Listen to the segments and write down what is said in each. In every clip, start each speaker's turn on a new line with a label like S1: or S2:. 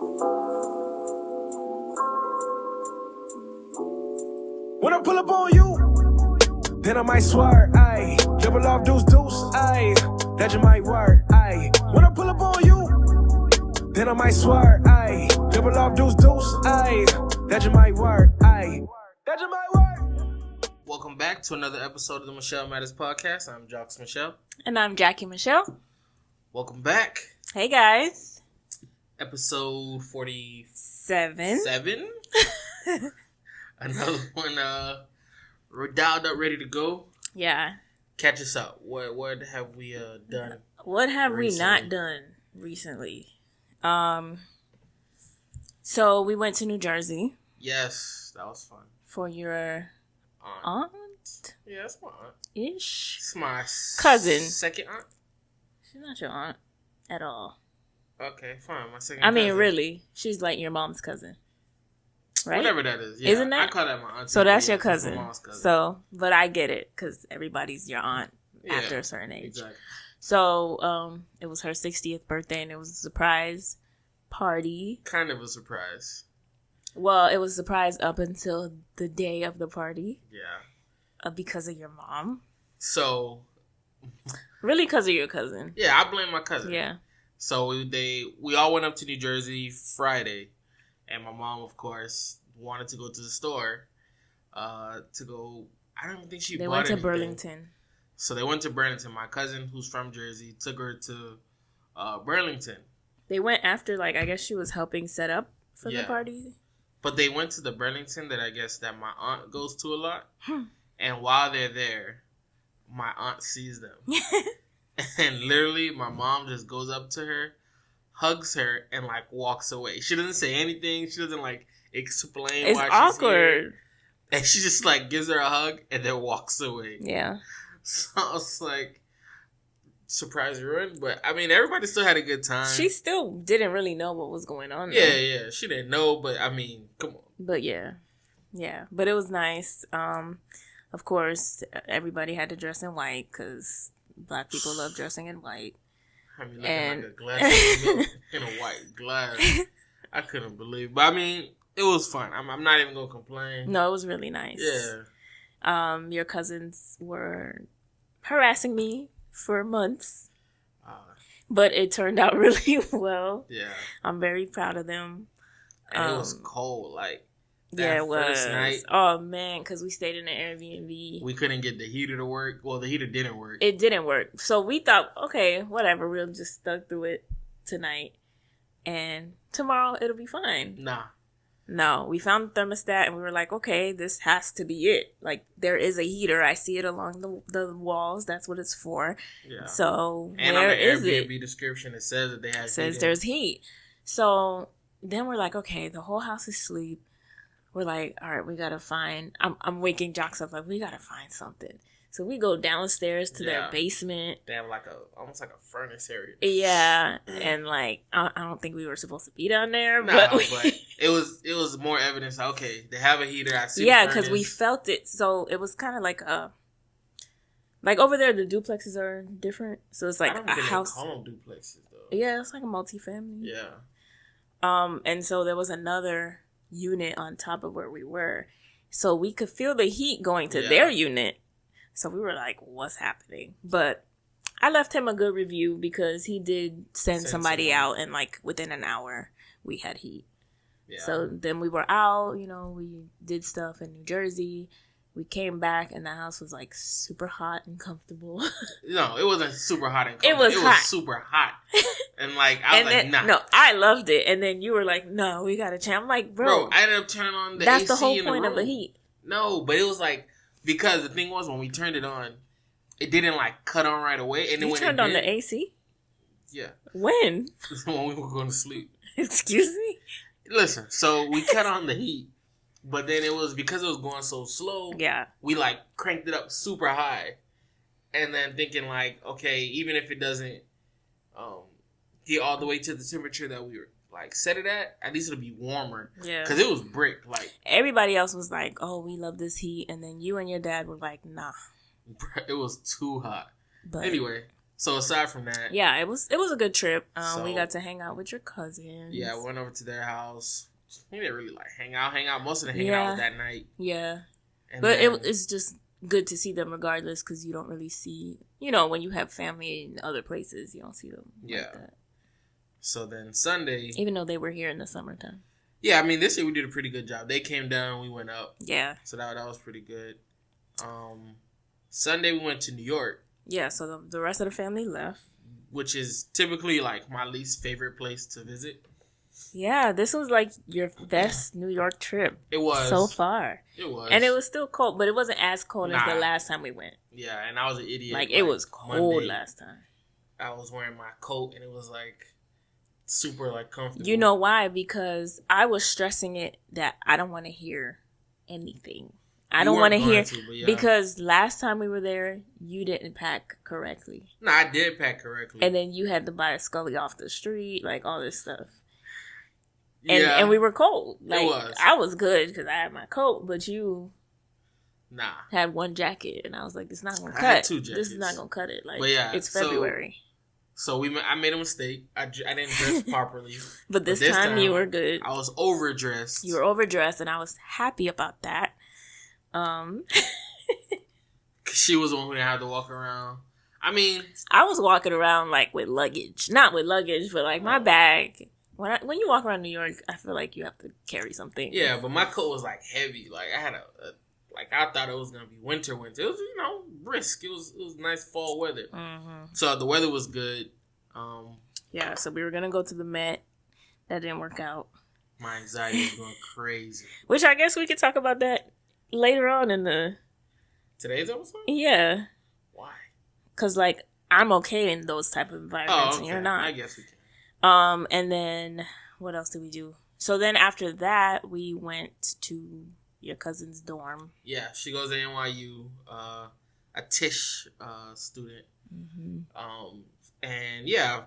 S1: When I pull up on you, then I might swear, ayy. Double off deuce, ayy. That just might work, ayy. When I pull up on you, then I might swear, ayy. Double off deuce, ayy. That just might work, ayy. That just might work.
S2: Welcome back to another episode of the Michel Matters Podcast. I'm Jocks Michel.
S3: And I'm Jackie Michelle.
S2: Welcome back.
S3: Hey, guys.
S2: Episode 47. Another one, we're dialed up, ready to go.
S3: Yeah.
S2: Catch us up. What have we done?
S3: What have we not done recently? So we went to New Jersey.
S2: Yes, that was fun.
S3: For your aunt?
S2: Yeah, that's my aunt.
S3: Ish.
S2: It's my
S3: cousin.
S2: Second aunt?
S3: She's not your aunt at all.
S2: Okay, fine. My second
S3: I mean,
S2: cousin.
S3: really. She's like your mom's cousin. Right?
S2: Whatever that is. Yeah,
S3: Isn't that?
S2: I call that my aunt.
S3: So that's your
S2: My
S3: cousin.
S2: mom's cousin.
S3: So, but I get it because everybody's your aunt after a certain age.
S2: Exactly.
S3: So, it was her 60th birthday and it was a surprise party.
S2: Kind of a surprise.
S3: Well, it was a surprise up until the day of the party.
S2: Yeah.
S3: Because of your mom.
S2: So.
S3: Really because of your cousin.
S2: Yeah, I blame my cousin.
S3: Yeah.
S2: So we all went up to New Jersey Friday. And my mom, of course, wanted to go to the store to go. I don't think she
S3: They
S2: bought
S3: went to
S2: anything.
S3: Burlington.
S2: So they went to Burlington. My cousin, who's from Jersey, took her to Burlington.
S3: They went after, like, I guess she was helping set up for the party.
S2: But they went to the Burlington that I guess that my aunt goes to a lot. And while they're there, my aunt sees them. And literally, my mom just goes up to her, hugs her, and, like, walks away. She doesn't say anything. She doesn't, like, explain
S3: it's
S2: why she's
S3: awkward.
S2: here. And she just, like, gives her a hug and then walks away.
S3: Yeah.
S2: So I was like, surprise ruined. But, I mean, everybody still had a good time.
S3: She still didn't really know what was going on.
S2: Yeah. She didn't know, but, I mean, come on.
S3: But, yeah. Yeah. But it was nice. Of course, everybody had to dress in white because Black people love dressing in white.
S2: I mean, looking like a glass of milk in a white glass. I couldn't believe it. But, I mean, it was fun. I'm not even going to complain.
S3: No, it was really nice.
S2: Yeah.
S3: Your cousins were harassing me for months. But it turned out really well.
S2: Yeah.
S3: I'm very proud of them.
S2: And it was cold. Like,
S3: yeah, it was.
S2: First night,
S3: oh, man, because we stayed in an Airbnb.
S2: we couldn't get the heater to work. Well, the heater didn't work.
S3: It didn't work. So we thought, okay, whatever. We'll just stuck through it tonight. And tomorrow it'll be fine.
S2: Nah.
S3: No, we found the thermostat and we were like, okay, this has to be it. Like, there is a heater. I see it along the walls. That's what it's for. Yeah. So,
S2: and
S3: where
S2: on the
S3: is
S2: Airbnb
S3: it?
S2: description, it says that they have
S3: It says there's heat. So, then we're like, okay, the whole house is asleep. We're like, all right, we got to find... I'm waking Jocks up like, we got to find something. So, we go downstairs to their basement.
S2: They have like almost like a furnace area.
S3: Yeah, and like I don't think we were supposed to be down there,
S2: but it was more evidence. Okay, they have a heater. I see.
S3: Yeah, because we felt it. So it was kind of like over there the duplexes are different. So it's like
S2: I don't
S3: a
S2: think
S3: house.
S2: They call them duplexes though.
S3: Yeah, it's like a multifamily.
S2: Yeah.
S3: And so there was another unit on top of where we were, so we could feel the heat going to their unit. So we were like, what's happening? But I left him a good review because he did send somebody out, and like within an hour we had heat. Yeah. So then we were out, we did stuff in New Jersey. We came back and the house was like super hot and comfortable.
S2: No, it wasn't super hot and comfortable.
S3: It was
S2: super hot. And like, I was like, nah.
S3: No, I loved it. And then you were like, no, we got to change. I'm like, bro.
S2: I ended up turning on the
S3: that's
S2: AC
S3: the whole
S2: in
S3: point
S2: the
S3: of the heat.
S2: No, but it was like, because the thing was, when we turned it on, it didn't like cut on right away. And then
S3: you turned on the AC?
S2: Yeah.
S3: When?
S2: When we were going to sleep.
S3: Excuse me?
S2: Listen, so we cut on the heat, but then it was because it was going so slow.
S3: Yeah.
S2: We like cranked it up super high, and then thinking like, okay, even if it doesn't get all the way to the temperature that we were like set it at least it'll be warmer. Yeah. Because it was brick. Like
S3: everybody else was like, "Oh, we love this heat," and then you and your dad were like, "Nah."
S2: It was too hot.
S3: But
S2: anyway, So aside from that,
S3: yeah, it was a good trip. We got to hang out with your cousins.
S2: Yeah, we went over to their house. We didn't really like hang out. Most of the hanging out was that night.
S3: Yeah,
S2: and
S3: but
S2: then,
S3: it's just good to see them regardless, because you don't really see, when you have family in other places, you don't see them.
S2: Yeah.
S3: Like that.
S2: So then Sunday,
S3: even though they were here in the summertime.
S2: Yeah, I mean this year we did a pretty good job. They came down, we went up.
S3: Yeah.
S2: So that was pretty good. Sunday we went to New York.
S3: Yeah, so the rest of the family left.
S2: Which is typically like my least favorite place to visit.
S3: Yeah, this was like your best New York trip.
S2: It was.
S3: So far.
S2: It was.
S3: And it was still cold, but it wasn't as cold as the last time we went.
S2: Yeah, and I was an idiot.
S3: Like it was cold
S2: Monday,
S3: last time.
S2: I was wearing my coat and it was like super like comfortable.
S3: You know why? Because I was stressing it that I don't want to hear anything. I don't want to hear, because last time we were there, you didn't pack correctly.
S2: No, I did pack correctly.
S3: And then you had to buy a Scully off the street, like all this stuff. And we were cold. Like, I was good because I had my coat, but you had one jacket, and I was like, "It's not gonna cut.
S2: I had 2 jackets.
S3: This is not gonna cut it." Like,
S2: it's
S3: February.
S2: So I made a mistake. I didn't dress properly.
S3: But this time you were good.
S2: I was overdressed.
S3: You were overdressed, and I was happy about that.
S2: She was the one who didn't have to walk around. I mean,
S3: I was walking around like with luggage, not with luggage, but like my bag. When you walk around New York, I feel like you have to carry something.
S2: Yeah, but my coat was like heavy. Like I had I thought it was gonna be winter. It was brisk. It was nice fall weather.
S3: Mm-hmm.
S2: So the weather was good.
S3: Yeah, so we were gonna go to the Met. That didn't work out.
S2: My anxiety was going crazy.
S3: Which I guess we could talk about that later on in
S2: today's episode.
S3: Yeah.
S2: Why?
S3: Because like I'm okay in those type of environments, and you're not.
S2: I guess we can.
S3: And then what else did we do? So then after that, we went to your cousin's dorm.
S2: Yeah, she goes to NYU, a Tisch student.
S3: Mm-hmm.
S2: And yeah,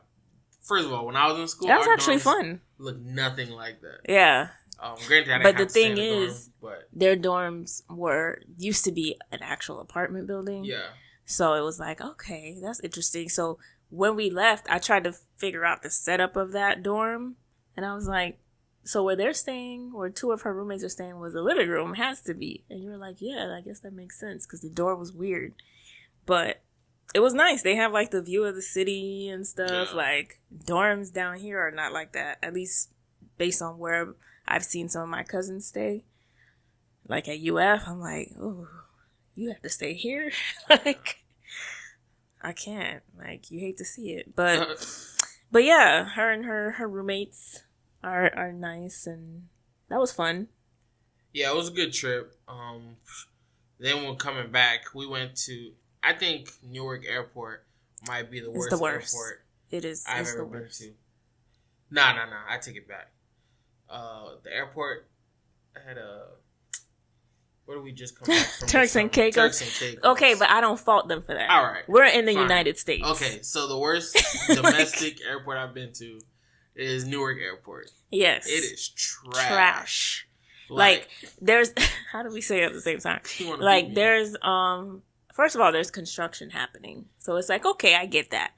S2: first of all, when I was in school,
S3: that was actually fun.
S2: Looked nothing like that.
S3: Yeah.
S2: Granted, I didn't
S3: but
S2: have
S3: the thing is,
S2: dorm,
S3: their dorms used to be an actual apartment building.
S2: Yeah.
S3: So it was like, okay, that's interesting. So when we left, I tried to figure out the setup of that dorm. And I was like, so where they're staying, or 2 of her roommates are staying, was the living room. Has to be. And you were like, yeah, I guess that makes sense, because the door was weird. But it was nice. They have like the view of the city and stuff. Yeah. Like dorms down here are not like that. At least based on where I've seen some of my cousins stay. Like at UF, I'm like, oh, you have to stay here? Like, I can't. Like, you hate to see it. But yeah, her and her roommates are nice, and that was fun.
S2: Yeah, it was a good trip. Then when coming back, we went to, I think Newark Airport might be the worst airport I've ever been to. Nah, I take it back. The airport had where did we just come back from?
S3: Turks and Caicos. Okay, but I don't fault them for that.
S2: All right.
S3: We're in the United States.
S2: Okay, so the worst domestic airport I've been to is Newark Airport.
S3: Yes.
S2: It is trash.
S3: Like there's, how do we say it at the same time? Like there's, first of all, there's construction happening. So it's like, okay, I get that.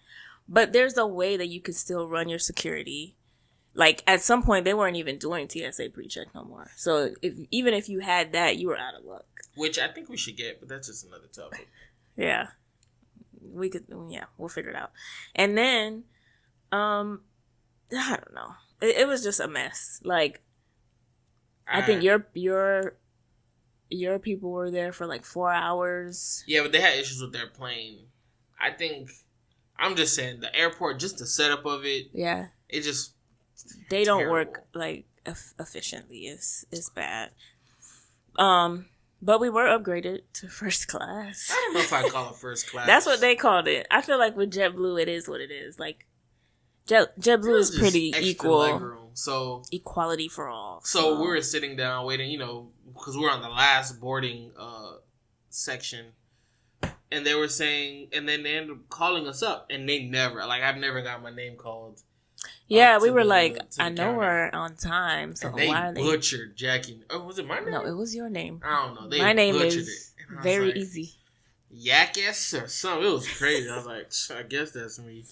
S3: But there's a way that you can still run your security. Like, at some point, they weren't even doing TSA pre-check no more. So, even if you had that, you were out of luck.
S2: Which I think we should get, but that's just another topic.
S3: Yeah. We'll figure it out. And then, I don't know. It was just a mess. Like, I think your people were there for like 4 hours.
S2: Yeah, but they had issues with their plane. I'm just saying, the airport, just the setup of it.
S3: Yeah.
S2: It just...
S3: They don't work like efficiently. It's bad. But we were upgraded to first class.
S2: I don't know if I call it first class.
S3: That's what they called it. I feel like with JetBlue, it is what it is. Like JetBlue is pretty equal.
S2: Legroom, so
S3: equality for all.
S2: So we were sitting down waiting, because we were on the last boarding section. And they were saying, and then they ended up calling us up, and they never, like, I've never got my name called.
S3: Yeah, we were like, I know we're on time, so
S2: and
S3: why are they...
S2: butchered Jackie. Oh, was it my name?
S3: No, it was your name.
S2: I don't know.
S3: My name is very easy.
S2: yak ass or something. It was crazy. I was like, I guess that's me.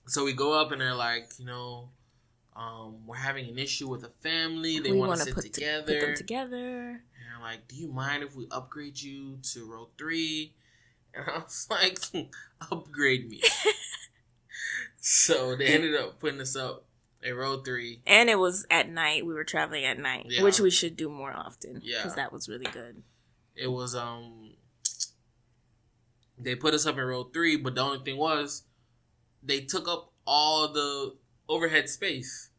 S2: So we go up and they're like, we're having an issue with a family. They want to sit together.
S3: Put them together.
S2: And they're like, do you mind if we upgrade you to row 3? And I was like, upgrade me. So they ended up putting us up in row 3.
S3: And it was at night. We were traveling at night, which we should do more often.
S2: Yeah.
S3: Because that was really good.
S2: It was, they put us up in row 3, but the only thing was, they took up all the overhead space.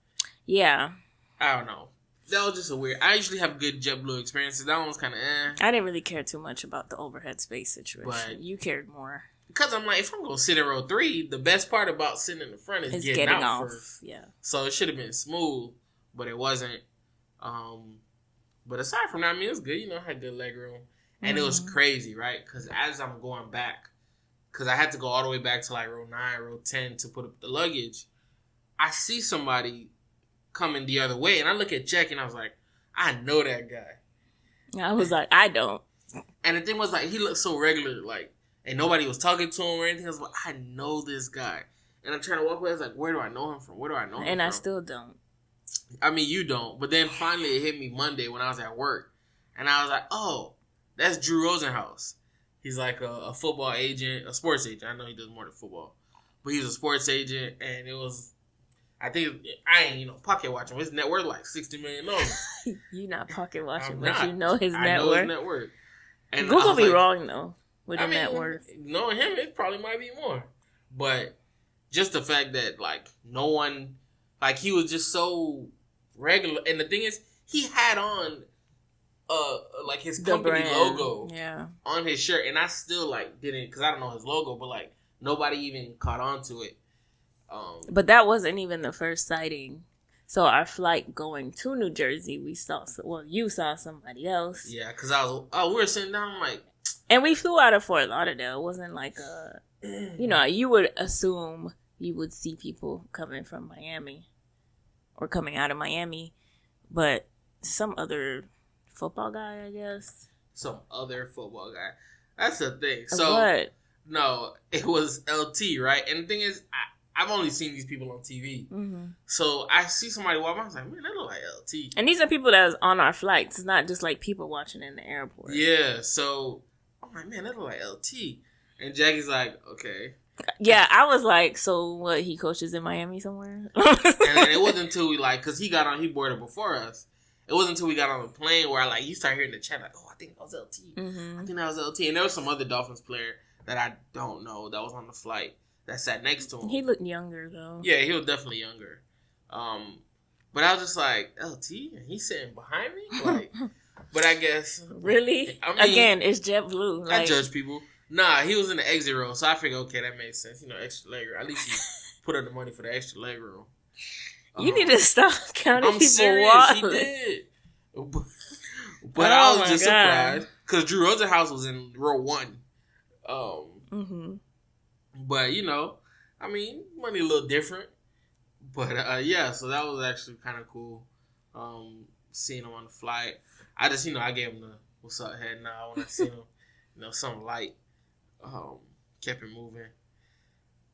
S3: Yeah.
S2: I don't know. That was just a weird. I usually have good JetBlue experiences. That one was kind of
S3: I didn't really care too much about the overhead space situation. But you cared more.
S2: Because I'm like, if I'm going to sit in row 3, the best part about sitting in the front is getting out off first.
S3: Yeah.
S2: So it should have been smooth, but it wasn't. But aside from that, I mean, it was good. I had good leg room. And it was crazy, right? Because as I'm going back, because I had to go all the way back to like row 9, row 10 to put up the luggage, I see somebody coming the other way. And I look at Jack and I was like, I know that guy.
S3: I was like, I don't.
S2: And the thing was like, he looked so regular, like, and nobody was talking to him or anything. I was like, I know this guy. And I'm trying to walk away. I was like, where do I know him from? Where do I know him from?
S3: And I still don't.
S2: I mean, you don't. But then finally it hit me Monday when I was at work. And I was like, oh, that's Drew Rosenhaus. He's like a football agent, a sports agent. I know he does more than football. But he's a sports agent. And it was, I think, I ain't, pocket watching. His net worth like $60 million.
S3: You not pocket watching,
S2: I'm
S3: but
S2: not.
S3: you know his net
S2: I know
S3: worth.
S2: his net worth. And
S3: Google be wrong, though, with the net worth.
S2: Knowing him, it probably might be more. But just the fact that, like, no one, like, he was just so regular. And the thing is, he had on, like, his company logo on his shirt. And I still, like, didn't, because I don't know his logo, but, like, nobody even caught on to it.
S3: But that wasn't even the first sighting. So our flight going to New Jersey, you saw somebody else.
S2: Yeah, because we were sitting down, like.
S3: And we flew out of Fort Lauderdale. It wasn't like you would assume you would see people coming from Miami or coming out of Miami. But some other football guy, I guess.
S2: Some other football guy. That's the thing. So,
S3: what?
S2: No, it was LT, right? And the thing is, I've only seen these people on TV. Mm-hmm. So I see somebody walk by, I was like, man, that look like LT.
S3: And these are people that was on our flights. It's not just like people watching in the airport.
S2: Yeah, so I'm like, man, that look like LT. And Jackie's like, okay.
S3: Yeah, I was like, so what, he coaches in Miami somewhere?
S2: And then it wasn't until we, like, because he boarded before us. It wasn't until we got on the plane where, like, you start hearing the chat, like, oh, I think that was LT. Mm-hmm. I think that was LT. And there was some other Dolphins player that I don't know that was on the flight that sat next to him.
S3: He looked younger, though.
S2: Yeah, he was definitely younger. But I was just like, LT? And he's sitting behind me? Like, but I guess.
S3: Really? I mean, again, it's JetBlue.
S2: I judge people. Nah, he was in the exit row, so I figured, okay, that makes sense. Extra leg room. At least he put up the money for the extra leg room.
S3: You need to stop counting people
S2: serious,
S3: wallet.
S2: He did. But I was just surprised. Because Drew Rosenhaus was in row 1. But, I mean, money a little different. But, yeah, so that was actually kind of cool. Seeing him on the flight. I just, I gave him the what's up head nod when I seen him. Something light. Kept it moving.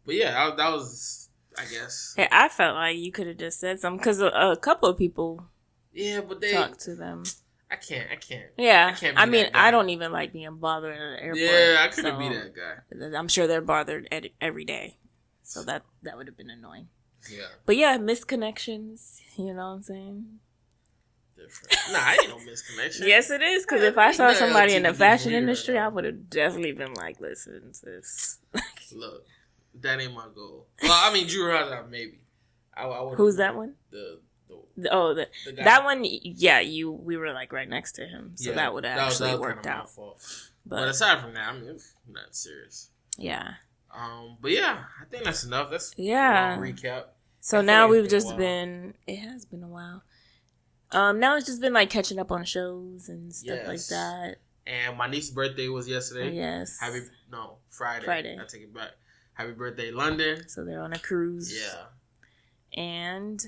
S2: But, yeah, that was, I guess.
S3: Hey, I felt like you could have just said something. Because a couple of people
S2: but they
S3: talked to them.
S2: I can't.
S3: Yeah.
S2: I mean,
S3: I don't even like being bothered at the airport.
S2: Yeah, I couldn't be that guy.
S3: I'm sure they're bothered every day. So that would have been annoying.
S2: Yeah.
S3: But yeah, misconnections. You know what I'm saying?
S2: Different. Nah, I ain't no misconnection.
S3: Yes, it is. Because if I saw somebody in the fashion industry, I would have definitely been like, listen, sis.
S2: Look, that ain't my goal. Well, I mean, Drew Rosenhaus, maybe.
S3: Who's that one?
S2: The guy.
S3: That one, yeah, we were like right next to him, so that would have actually worked out.
S2: But aside from that, I mean, it's not serious.
S3: Yeah.
S2: But yeah, I think that's enough. That's a recap.
S3: So now we've just been. It has been a while. Now it's just been like catching up on shows and stuff like that.
S2: And my niece's birthday was yesterday.
S3: Yes.
S2: Friday. I take it back. Happy birthday, London.
S3: So they're on a cruise.
S2: Yeah.
S3: And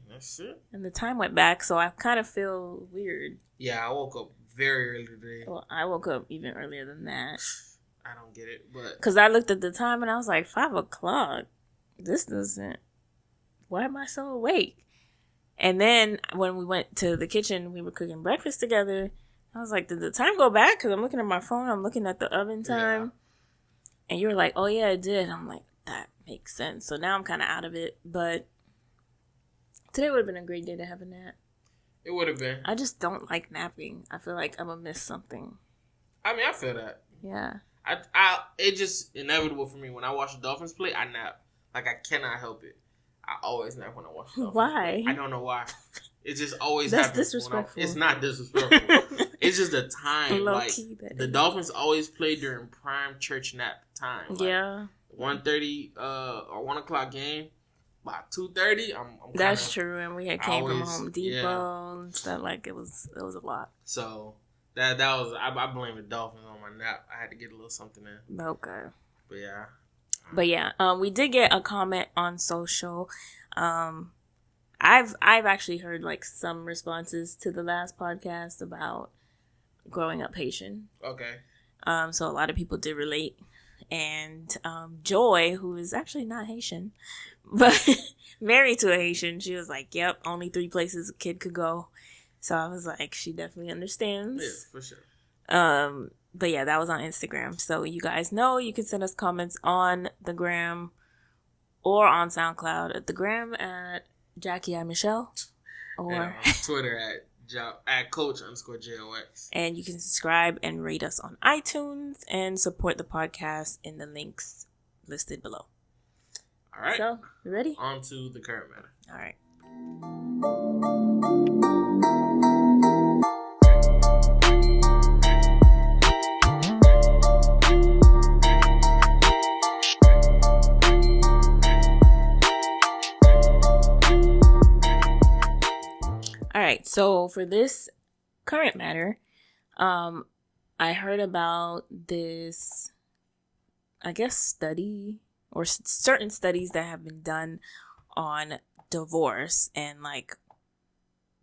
S3: that's it.
S2: And
S3: And the time went back, so I kind of feel weird.
S2: Yeah, I woke up very early today.
S3: Well, I woke up even earlier than that.
S2: I don't get it, but
S3: because I looked at the time and I was like, 5 o'clock. This doesn't. Why am I so awake? And then when we went to the kitchen, we were cooking breakfast together. I was like, did the time go back? Because I'm looking at my phone. I'm looking at the oven time. Yeah. And you were like, oh, yeah, it did. I'm like, that makes sense. So now I'm kind of out of it. But today would have been a great day to have a nap.
S2: It would have been.
S3: I just don't like napping. I feel like I'm going to miss something.
S2: I mean, I feel that.
S3: Yeah.
S2: It's just inevitable for me. When I watch the Dolphins play, I nap. Like, I cannot help it. I always nap when I watch the Dolphins
S3: Why?
S2: play. I don't know why. It just always
S3: That's
S2: happens.
S3: disrespectful.
S2: It's not disrespectful. It's just the time.
S3: Low
S2: like,
S3: key,
S2: the Dolphins always play during prime church nap time. Like,
S3: yeah.
S2: 1:30 or 1 o'clock game. By 2:30, I'm
S3: That's true. And we had came from Home Depot and stuff. Like, it was a lot.
S2: So, that was, I blame the Dolphins on my nap. I had to get a little something in.
S3: Okay.
S2: But yeah.
S3: We did get a comment on social. I've actually heard like some responses to the last podcast about growing up Haitian.
S2: Okay.
S3: So a lot of people did relate. And Joy, who is actually not Haitian, but married to a Haitian, she was like, yep, only 3 places a kid could go. So I was like, she definitely understands.
S2: Yeah, for sure.
S3: But yeah, that was on Instagram. So you guys know you can send us comments on the gram or on SoundCloud. At the gram at Jackie I Michelle, or
S2: on Twitter at Coach_JOX.
S3: And you can subscribe and rate us on iTunes and support the podcast in the links listed below.
S2: All right.
S3: So, you ready?
S2: On to the current matter.
S3: All right. All right, so for this current matter, I heard about this, I guess, study or certain studies that have been done on divorce and like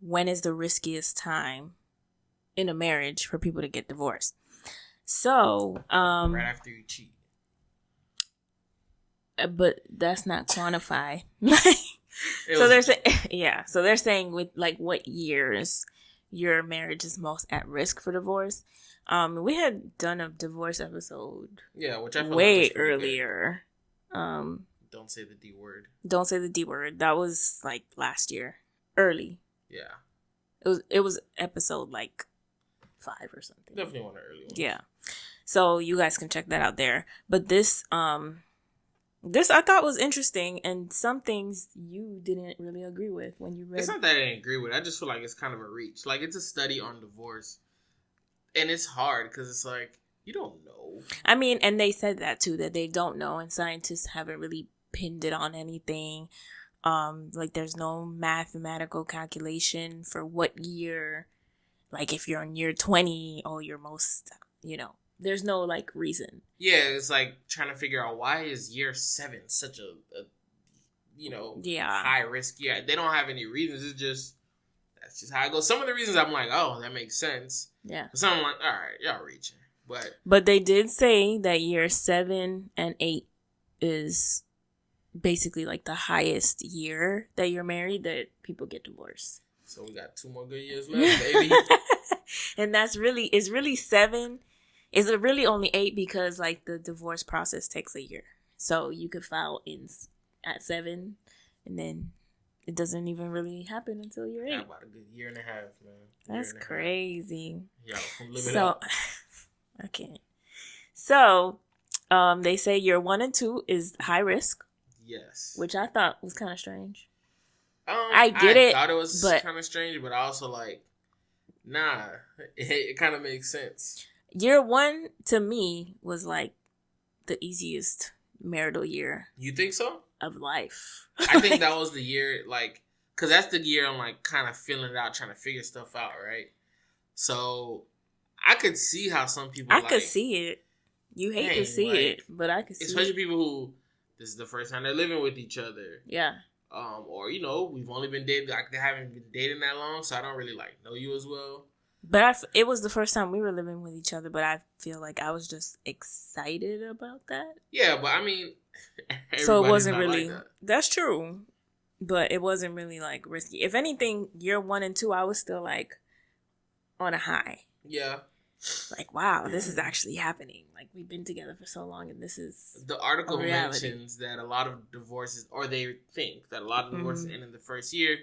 S3: when is the riskiest time in a marriage for people to get divorced. So,
S2: right after you cheat.
S3: But that's not quantified. So they're saying with like what years your marriage is most at risk for divorce. We had done a divorce episode.
S2: Yeah, which I feel
S3: way
S2: like
S3: earlier.
S2: Don't say the D word.
S3: Don't say the D word. That was like last year, early.
S2: Yeah.
S3: It was episode like 5 or something.
S2: Definitely one of the early ones.
S3: Yeah. So you guys can check that out there. But this I thought was interesting, and some things you didn't really agree with when you read.
S2: It's not that I didn't agree with it. I just feel like it's kind of a reach. Like, it's a study on divorce, and it's hard because it's like, you don't know.
S3: I mean, and they said that too, that they don't know, and scientists haven't really pinned it on anything. Like, there's no mathematical calculation for what year, like if you're in year 20 or your most, there's no like reason. Yeah,
S2: it's like trying to figure out why is year 7 such a high risk. Yeah, they don't have any reasons. That's just how it goes. Some of the reasons I'm like, oh, that makes sense.
S3: Yeah.
S2: But some I'm like, all right, y'all reaching.
S3: But they did say that year 7 and 8 is basically like the highest year that you're married that people get divorced.
S2: So we got 2 more good years left, baby.
S3: And it's really 7. It's really only 8 because like the divorce process takes a year. So you could file at 7 and then it doesn't even really happen until you're 8.
S2: Yeah, about a good year and a half, man.
S3: That's crazy.
S2: Yo, live it up.
S3: I can't. So, they say year 1 and 2 is high risk.
S2: Yes.
S3: Which I thought was kind of strange.
S2: I thought it was kind of strange, but I also like, nah, it kind of makes sense.
S3: Year 1 to me was like the easiest marital year.
S2: You think so?
S3: Of life.
S2: I think that was the year, like, because that's the year I'm like kind of feeling it out, trying to figure stuff out, right? So I could see how some people
S3: I could see it. You hate to see it, but I could see
S2: especially people who this is the first time they're living with each other.
S3: Yeah.
S2: Or we've only been dating, like they haven't been dating that long, so I don't really like know you as well.
S3: But it was the first time we were living with each other, but I feel like I was just excited about that.
S2: Yeah, but I mean,
S3: so it wasn't really.
S2: Like that.
S3: That's true, but it wasn't really like risky. If anything, year 1 and 2, I was still like on a high.
S2: Yeah.
S3: Like, wow, this is actually happening. Like, we've been together for so long, and this is
S2: the article mentions that a lot of divorces, or they think that a lot of divorces end in the first year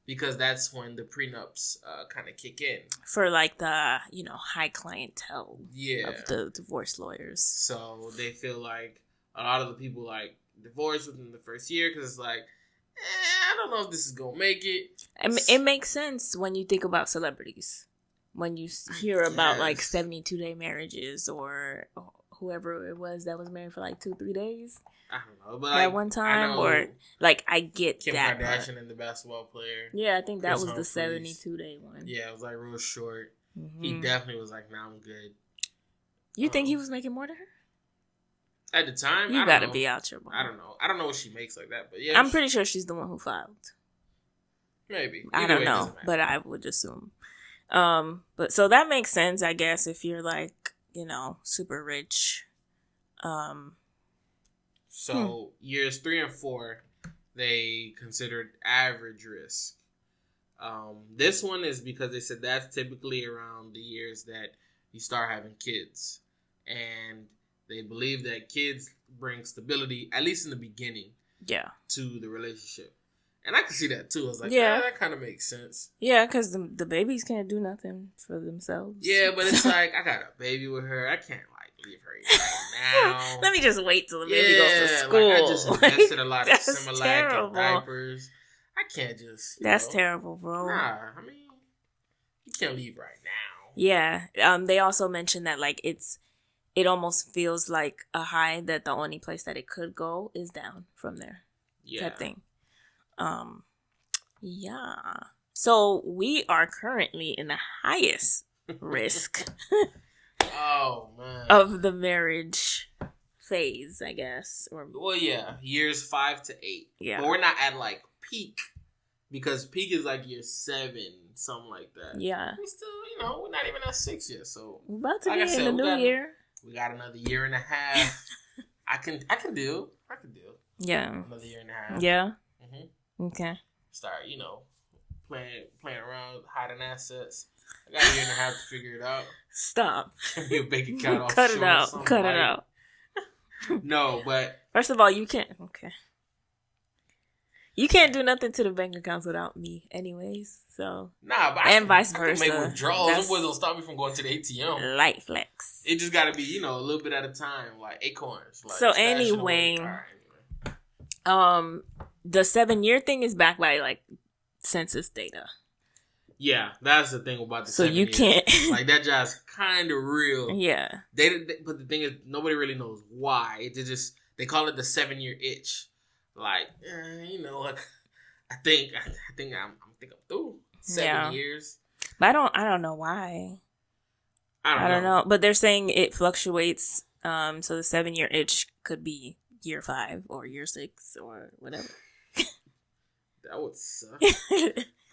S2: because that's when the prenups kind of kick in
S3: for like the high clientele
S2: of
S3: the divorce lawyers.
S2: So they feel like a lot of the people like divorce within the first year because it's like, I don't know if this is gonna make it.
S3: It makes sense when you think about celebrities. When you hear about like 72-day marriages or whoever it was that was married for like 2-3 days.
S2: I don't know, but
S3: at one time, or like I get
S2: Kim
S3: that.
S2: Kardashian and the basketball player.
S3: Yeah, I think that
S2: Chris
S3: was the
S2: Humphries.
S3: 72-day one.
S2: Yeah, it was like real short. Mm-hmm. He definitely was like, "Nah, I'm good."
S3: You think he was making more than her?
S2: At the time,
S3: you gotta be out your mind.
S2: I don't know. I don't know what she makes like that, but yeah,
S3: I'm pretty sure she's the one who filed.
S2: Maybe.
S3: I don't know, but I would assume. But so that makes sense, I guess, if you're like, super rich.
S2: So years 3 and 4, they considered average risk. This one is because they said that's typically around the years that you start having kids, and they believe that kids bring stability, at least in the beginning, to the relationship. And I can see that too. I was like, that kind of makes sense.
S3: Yeah, because the babies can't do nothing for themselves.
S2: Yeah, but it's like, I got a baby with her. I can't, leave her right now.
S3: Let me just wait till the baby goes to school.
S2: I just invested a lot of Similac and diapers. I can't just,
S3: That's terrible, bro.
S2: Nah, I mean, you can't leave right now.
S3: Yeah. They also mentioned that, like, it almost feels like a high that the only place that it could go is down from there. Yeah. Type thing. Yeah. So we are currently in the highest risk
S2: oh man
S3: of the marriage phase, I guess.
S2: Years 5 to 8. Yeah. But we're not at like peak, because peak is like year 7, something like that. Yeah. We still, we're not even at 6 yet. So
S3: we're about to be in the new year.
S2: We got another year and a half. I can do.
S3: Yeah.
S2: Another year and a half.
S3: Yeah. Okay.
S2: Start, playing around, hiding assets. I got a year and a half to figure it out.
S3: Stop.
S2: Your bank account off.
S3: Cut it out. Cut it out.
S2: No, but
S3: first of all, you can't. Okay. You can't do nothing to the bank accounts without me, anyways. So and vice versa.
S2: I can make withdrawals. Those boys don't stop me from going to the ATM.
S3: Light flex.
S2: It just got to be, a little bit at a time, like acorns. Like
S3: so anyway. The 7-year thing is backed by like census data.
S2: Yeah, that's the thing about the.
S3: So
S2: 7
S3: you
S2: years.
S3: Can't
S2: like that job's kind of real.
S3: Yeah.
S2: But the thing is, nobody really knows why. They call it the 7-year itch. Like, like I think I'm through 7 years.
S3: But I don't know why. I don't know. But they're saying it fluctuates. So the 7-year itch could be year 5 or year 6 or whatever.
S2: That would suck.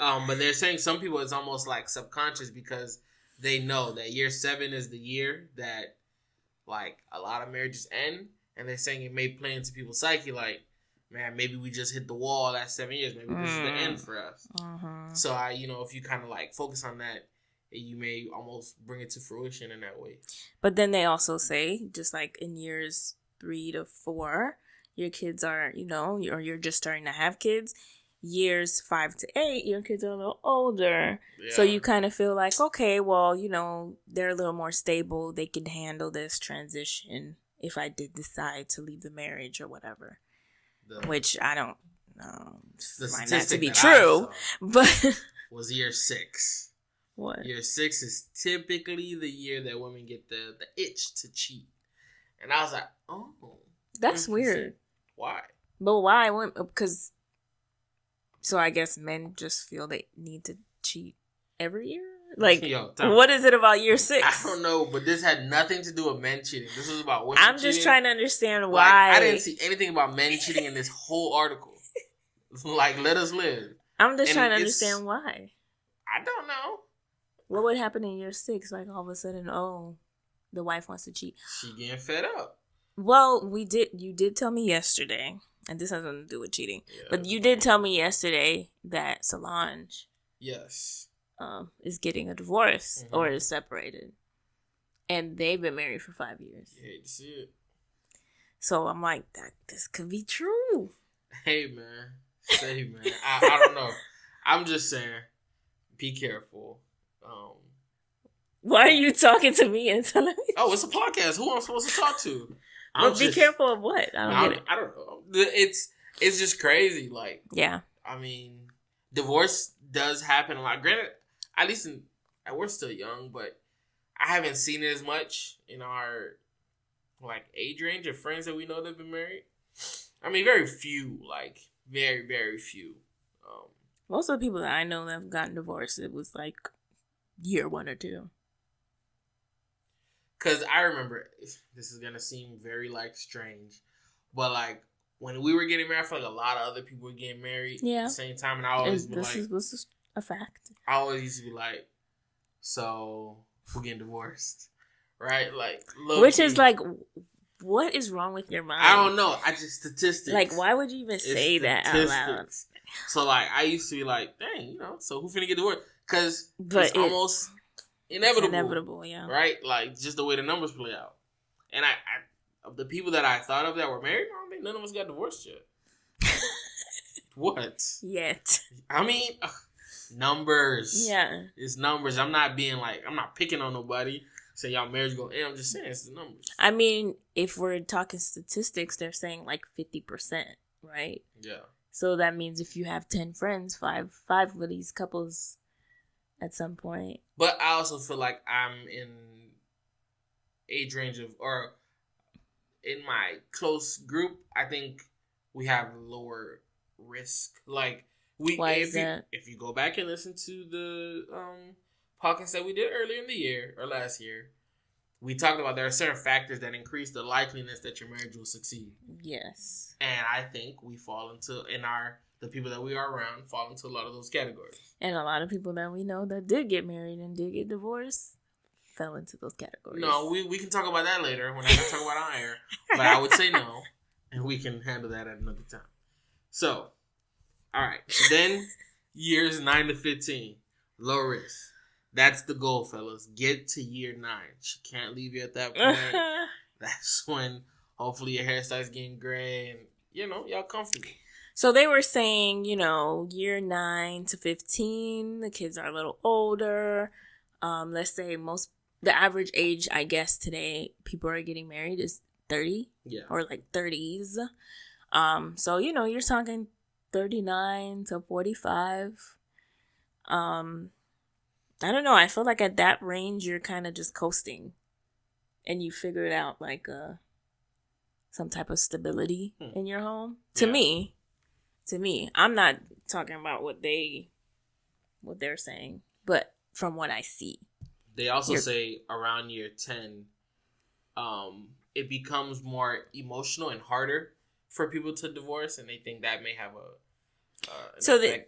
S2: But they're saying some people it's almost like subconscious, because they know that year 7 is the year that like a lot of marriages end, and they're saying it may play into people's psyche like, man, maybe we just hit the wall at 7 years. Maybe this is the end for us. Mm-hmm. So if you kind of like focus on that, you may almost bring it to fruition in that way. But
S3: then they also say, just like in years 3 to 4, your kids are, or you're just starting to have kids. Years 5 to 8, your kids are a little older. Yeah. So you kind of feel like, okay, well, they're a little more stable. They can handle this transition if I did decide to leave the marriage or whatever. Which I don't find that to be true. But
S2: was year 6.
S3: What?
S2: Year 6 is typically the year that women get the itch to cheat. And I was like, oh.
S3: That's weird.
S2: Why?
S3: But why? Because... So I guess men just feel they need to cheat every year? Like, what is it about year 6?
S2: I don't know, but this had nothing to do with men cheating. This was about women
S3: cheating. I'm just trying to understand why.
S2: I didn't see anything about men cheating in this whole article. Like, let us live.
S3: I'm just trying to understand why.
S2: I don't know.
S3: What would happen in year 6? Like all of a sudden, the wife wants to cheat.
S2: She getting fed up.
S3: Well, you did tell me yesterday, and this has nothing to do with cheating, but you did tell me yesterday that Solange,
S2: yes,
S3: is getting a divorce or is separated, and they've been married for 5 years.
S2: You hate to see it.
S3: So I'm like, this could be true.
S2: Hey man, I don't know. I'm just saying, be careful.
S3: Why are you talking to me and telling me?
S2: Oh, it's a podcast. Who am I supposed to talk to?
S3: But be careful of what? I don't get it.
S2: I don't know. It's just crazy. Like,
S3: yeah.
S2: I mean, divorce does happen a lot. Granted, at least we're still young, but I haven't seen it as much in our like age range of friends that we know that have been married. I mean, very few. Like, very, very few.
S3: Most of the people that I know that have gotten divorced, it was like year 1 or 2.
S2: Because I remember, this is going to seem very, like, strange, but, like, when we were getting married, I feel like a lot of other people were getting married at the same time, and I always be like...
S3: This is a fact.
S2: I always used to be like, so, we're getting divorced, right? Like,
S3: which is, like, what is wrong with your mind?
S2: I don't know. I just, statistics.
S3: Like, why would you even say that out loud?
S2: So, like, I used to be like, dang, so who finna get divorced? Because it's almost... inevitable,
S3: yeah.
S2: Right? Like, just the way the numbers play out. And I of the people that I thought of that were married, I don't think none of us got divorced yet. What?
S3: Yet.
S2: I mean, numbers.
S3: Yeah.
S2: It's numbers. I'm not being like, I'm not picking on nobody. Say y'all marriage going, I'm just saying it's the numbers.
S3: I mean, if we're talking statistics, they're saying like 50%, right?
S2: Yeah.
S3: So that means if you have 10 friends, five of these couples at some point.
S2: But I also feel like I'm in age range of, or in my close group, I think we have lower risk. Like,
S3: Why is that?
S2: If you go back and listen to the podcast that we did earlier in the year, or last year, we talked about there are certain factors that increase the likeliness that your marriage will succeed.
S3: Yes.
S2: And I think we fall into, the people that we are around fall into a lot of those categories.
S3: And a lot of people that we know that did get married and did get divorced fell into those categories.
S2: No, we can talk about that later. We're not going to talk about it on air. But I would say no. And we can handle that at another time. So, all right. Then, years 9 to 15. Low risk. That's the goal, fellas. Get to year 9. She can't leave you at that point. That's when, hopefully, your hair starts getting gray and, y'all comfortable.
S3: So they were saying, year 9 to 15, the kids are a little older. Let's say the average age, I guess, today people are getting married is 30.
S2: Yeah.
S3: Or like 30s. So, you're talking 39 to 45. I don't know. I feel like at that range, you're kind of just coasting. And you figured out like some type of stability in your home. To me, I'm not talking about what they're saying, but from what I see.
S2: They also say around year 10, it becomes more emotional and harder for people to divorce, and they think that may have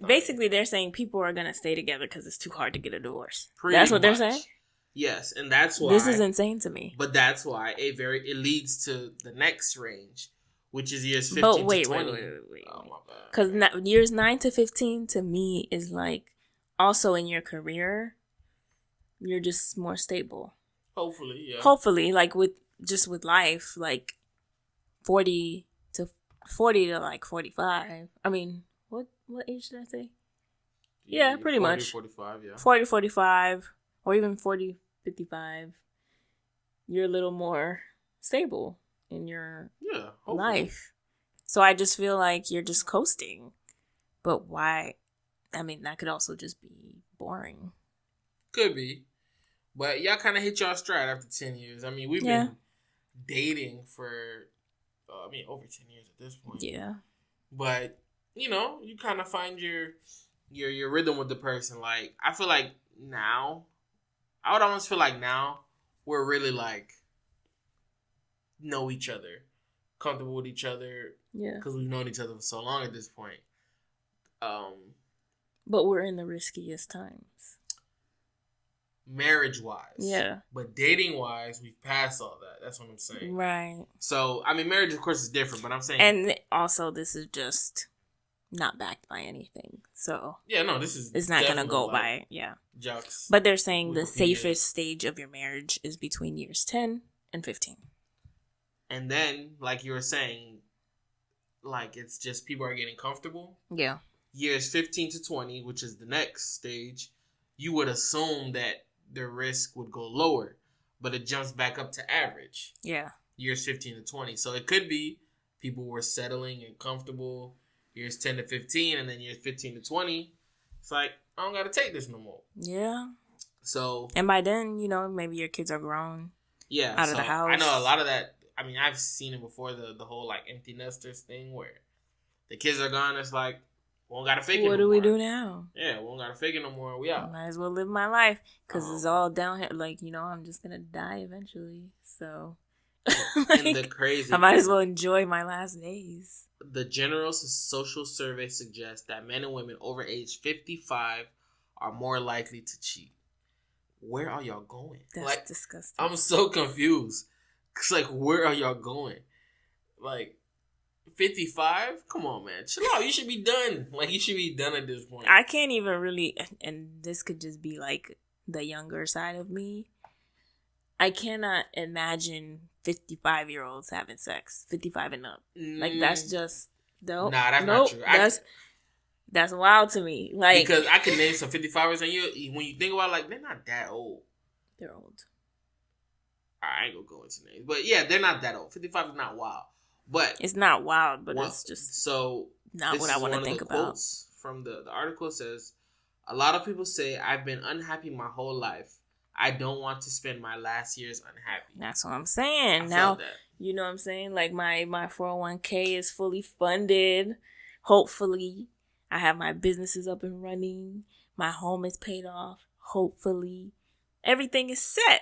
S3: basically they're saying people are going to stay together because it's too hard to get a divorce.
S2: Pretty
S3: That's what
S2: much.
S3: they're saying?
S2: Yes, and that's why...
S3: This is insane to me.
S2: But that's why it leads to the next range, which is years 15
S3: but
S2: to 20.
S3: Wait.
S2: Oh, my God.
S3: Because years 9 to 15 to me is like also in your career, you're just more stable.
S2: Hopefully, yeah.
S3: Hopefully, like with life, like 40 to like 45. I mean, what age did I say? Yeah, pretty
S2: 40,
S3: much.
S2: 45, yeah.
S3: 40, 45, or even 40, 55. You're a little more stable in your life. So I just feel like you're just coasting. But why? I mean, that could also just be boring.
S2: Could be. But y'all kind of hit y'all stride after 10 years. I mean, we've been dating for, over 10 years at this point.
S3: Yeah.
S2: But, you kind of find your rhythm with the person. Like, I feel like now, I would almost feel like now we're really, like, know each other, comfortable with each other.
S3: Yeah.
S2: Because we've known each other for so long at this point.
S3: But we're in the riskiest times.
S2: marriage-wise.
S3: Yeah.
S2: But dating-wise, we've passed all that. That's what I'm saying.
S3: Right.
S2: So, I mean, marriage, of course, is different, but I'm saying...
S3: And also, this is just not backed by anything. So...
S2: Yeah, no, this is...
S3: It's not going to go by... Yeah.
S2: Jokes.
S3: But they're saying the safest stage of your marriage is between years 10 and 15.
S2: And then, like you were saying, like, it's just people are getting comfortable.
S3: Yeah.
S2: Years 15 to 20, which is the next stage, you would assume that the risk would go lower, but it jumps back up to average.
S3: Yeah.
S2: Years 15 to 20. So it could be people were settling and comfortable years 10 to 15, and then years 15 to 20, it's like, I don't got to take this no more.
S3: Yeah.
S2: So.
S3: And by then, you know, maybe your kids are grown.
S2: Yeah.
S3: Out of the house.
S2: I know a lot of that. I mean, I've seen it before, the whole, like, empty nesters thing where the kids are gone. It's like, we don't got to fake it no more.
S3: What do we do now?
S2: Yeah, we don't got to fake it no more. We out.
S3: Might as well live my life because it's all downhill. Like, you know, I'm just going to die eventually. So,
S2: like, and the crazy
S3: I might as well enjoy my last days.
S2: The General Social Survey suggests that men and women over age 55 are more likely to cheat. Where are y'all going?
S3: That's
S2: like,
S3: disgusting.
S2: I'm so confused. It's like, where are y'all going? Like, 55? Come on, man. Chill out. You should be done. Like, you should be done at this point.
S3: I can't even really, and this could just be like the younger side of me. I cannot imagine 55-year-olds having sex. 55 and up. Like, that's just,
S2: nah, that's not true.
S3: That's wild to me. Like,
S2: because I can name some 55ers, and when you think about it, like, they're not that old.
S3: They're old.
S2: I ain't gonna go into names. But yeah, they're not that old. 55 is not wild. But
S3: it's not wild, but it's just
S2: so
S3: not what I want to think about.
S2: From the article says, a lot of people say, I've been unhappy my whole life. I don't want to spend my last years unhappy.
S3: That's what I'm saying. Now, you know what I'm saying? Like, my 401k is fully funded. Hopefully, I have my businesses up and running. My home is paid off. Hopefully, everything is set.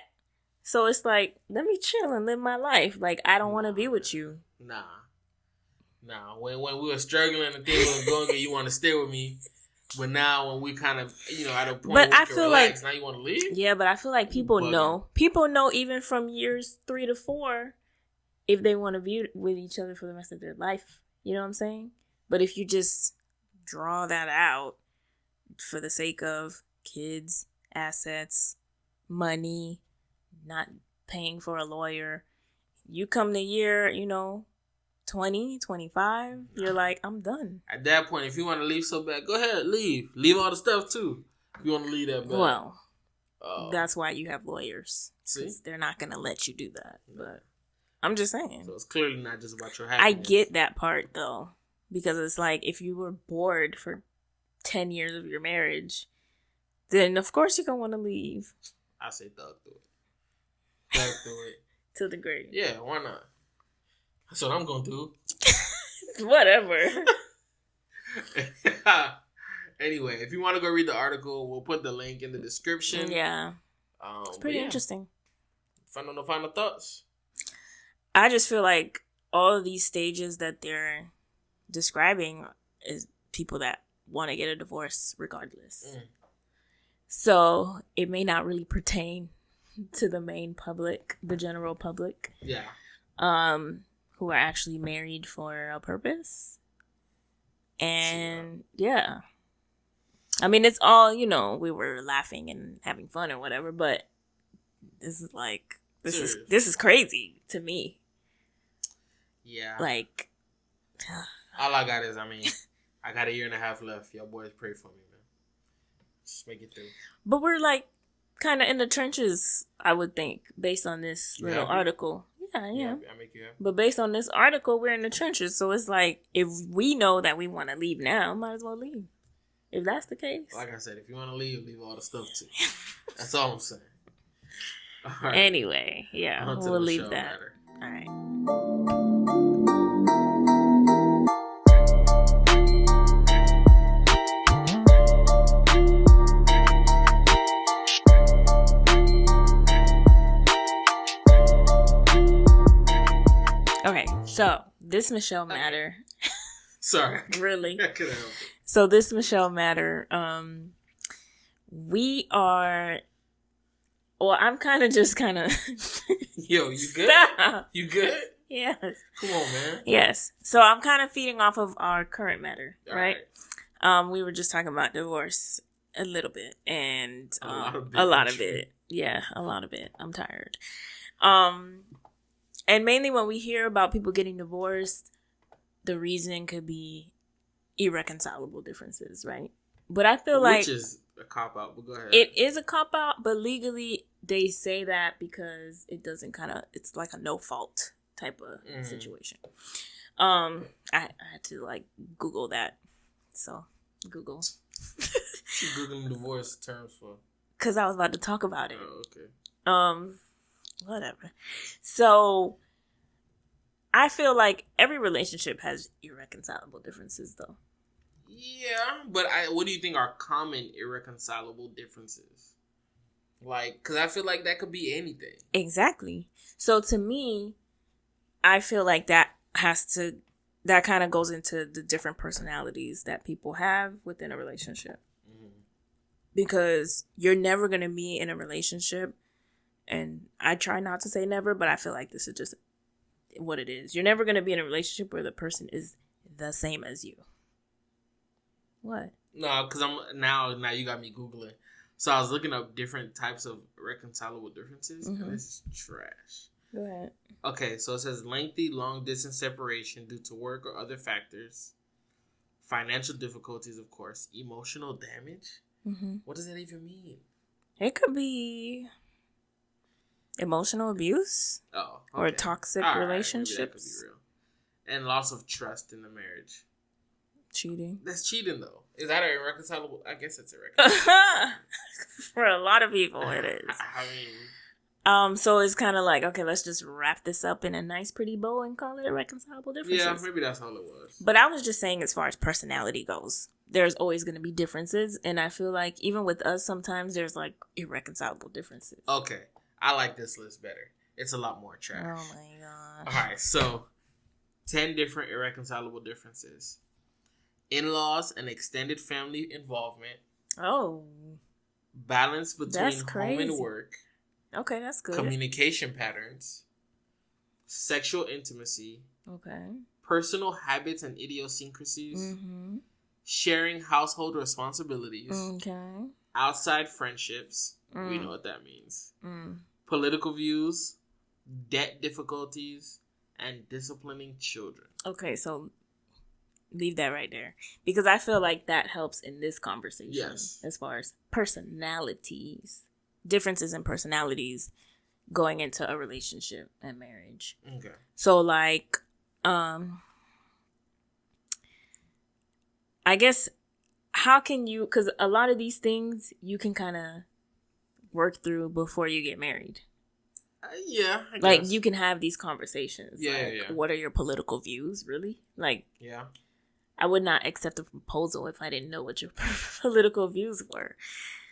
S3: So it's like, let me chill and live my life. Like, I don't want to be with you.
S2: Nah. When we were struggling and things were going good, you want to stay with me. But now when we kind of, you know, at a point where we can relax, now you want to leave?
S3: Yeah, but I feel like people know. People know even from years 3 to 4 if they want to be with each other for the rest of their life. You know what I'm saying? But if you just draw that out for the sake of kids, assets, money, not paying for a lawyer, you come to year, 20, 25, you're like, I'm done.
S2: At that point, if you want to leave so bad, go ahead, leave. Leave all the stuff too. If you want to leave that bad.
S3: Well, that's why you have lawyers.
S2: See?
S3: They're not going to let you do that. But I'm just saying.
S2: So it's clearly not just about your happiness.
S3: I get that part, though. Because it's like, if you were bored for 10 years of your marriage, then of course you're going to want to leave.
S2: I say thug through it. Thug through it.
S3: To the grave.
S2: Yeah, why not? That's what I'm going to do.
S3: Whatever.
S2: Anyway, if you want to go read the article, we'll put the link in the description.
S3: Yeah. It's pretty interesting.
S2: Final thoughts.
S3: I just feel like all of these stages that they're describing is people that want to get a divorce regardless. So it may not really pertain to the main public, the general public.
S2: Yeah.
S3: Who are actually married for a purpose. And yeah. I mean, it's all, we were laughing and having fun or whatever, but this is like, this is crazy to me.
S2: Yeah.
S3: Like,
S2: all I got is, I got 1.5 years left. Y'all boys pray for me, man. Just make it through.
S3: But we're like kind of in the trenches, I would think, based on this little article. Yeah.
S2: I make you happy.
S3: But based on this article, we're in the trenches. So it's like, if we know that we want to leave now, might as well leave. If that's the case.
S2: Like I said, if you want to leave all the stuff too. That's all I'm saying. All right.
S3: Anyway, yeah, we'll leave that.
S2: Matter.
S3: All right. Okay, so this Michel Matter.
S2: Sorry.
S3: Really?
S2: I couldn't help it.
S3: So this Michel Matter, we are Well, I'm kind of
S2: Yo, you good?
S3: Stop.
S2: You good?
S3: Yes.
S2: Come on, man.
S3: Yes. So I'm kind of feeding off of our current matter,
S2: All
S3: right? We were just talking about divorce a little bit, and a lot of it. Yeah, a lot of it. I'm tired. And mainly when we hear about people getting divorced, the reason could be irreconcilable differences, right? But I feel like...
S2: Which is a cop-out, but go ahead.
S3: It is a cop-out, but legally they say that because it doesn't it's like a no-fault type of situation. I had to, like, Google that. So, Google.
S2: She's Googling divorce terms for...
S3: Because I was about to talk about it.
S2: Oh, okay.
S3: Whatever. So, I feel like every relationship has irreconcilable differences, though.
S2: Yeah, but what do you think are common irreconcilable differences? Like, because I feel like that could be anything.
S3: Exactly. So, to me, I feel like that kind of goes into the different personalities that people have within a relationship. Mm-hmm. Because you're never going to be in a relationship, and I try not to say never, but I feel like this is just what it is. You're never going to be in a relationship where the person is the same as you. What?
S2: No, because now you got me Googling. So I was looking up different types of reconcilable differences, and this is trash.
S3: Go ahead.
S2: Okay, so it says lengthy, long-distance separation due to work or other factors, financial difficulties, of course, emotional damage. Mm-hmm. What does that even mean?
S3: It could be emotional abuse.
S2: Oh, okay.
S3: Or toxic relationships.
S2: Maybe that could be real. And loss of trust in the marriage.
S3: Cheating.
S2: That's cheating, though. Is that irreconcilable? I guess it's irreconcilable.
S3: For a lot of people, it is.
S2: I mean...
S3: So it's kind of like, okay, let's just wrap this up in a nice, pretty bow and call it irreconcilable differences.
S2: Yeah, maybe that's all it was.
S3: But I was just saying, as far as personality goes, there's always going to be differences. And I feel like even with us, sometimes there's like irreconcilable differences.
S2: Okay. I like this list better. It's a lot more trash.
S3: Oh my God.
S2: All right. So 10 different irreconcilable differences. In-laws and extended family involvement.
S3: Oh.
S2: Balance between home and work.
S3: Okay, that's good.
S2: Communication patterns. Sexual intimacy.
S3: Okay.
S2: Personal habits and idiosyncrasies. Mm-hmm. Sharing household responsibilities.
S3: Okay.
S2: Outside friendships. We know what that means. Political views. Debt difficulties. And disciplining children.
S3: Okay, so leave that right there. Because I feel like that helps in this conversation.
S2: Yes.
S3: As far as personalities. Differences in personalities going into a relationship and marriage.
S2: Okay.
S3: So like, I guess, how can you, because a lot of these things you can kind of work through before you get married.
S2: Yeah, I guess.
S3: Like, you can have these conversations.
S2: Yeah,
S3: like,
S2: yeah.
S3: What are your political views, really? Like,
S2: yeah.
S3: I would not accept a proposal if I didn't know what your political views were.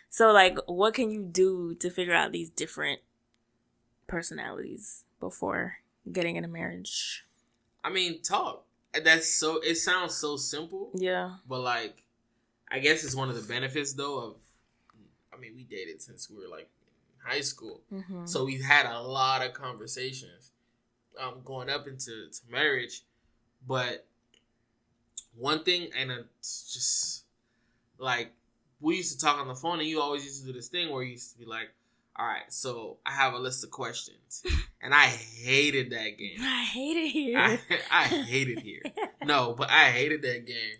S3: So, like, what can you do to figure out these different personalities before getting in a marriage?
S2: I mean, talk. It sounds so simple.
S3: Yeah.
S2: But, like, I guess it's one of the benefits, though, we dated since we were, like, in high school. Mm-hmm. So we've had a lot of conversations going up into marriage. But one thing, and it's just, like, we used to talk on the phone, and you always used to do this thing where you used to be like, all right, so I have a list of questions. And I hated that game.
S3: I hate it here.
S2: I hate it here. No, but I hated that game.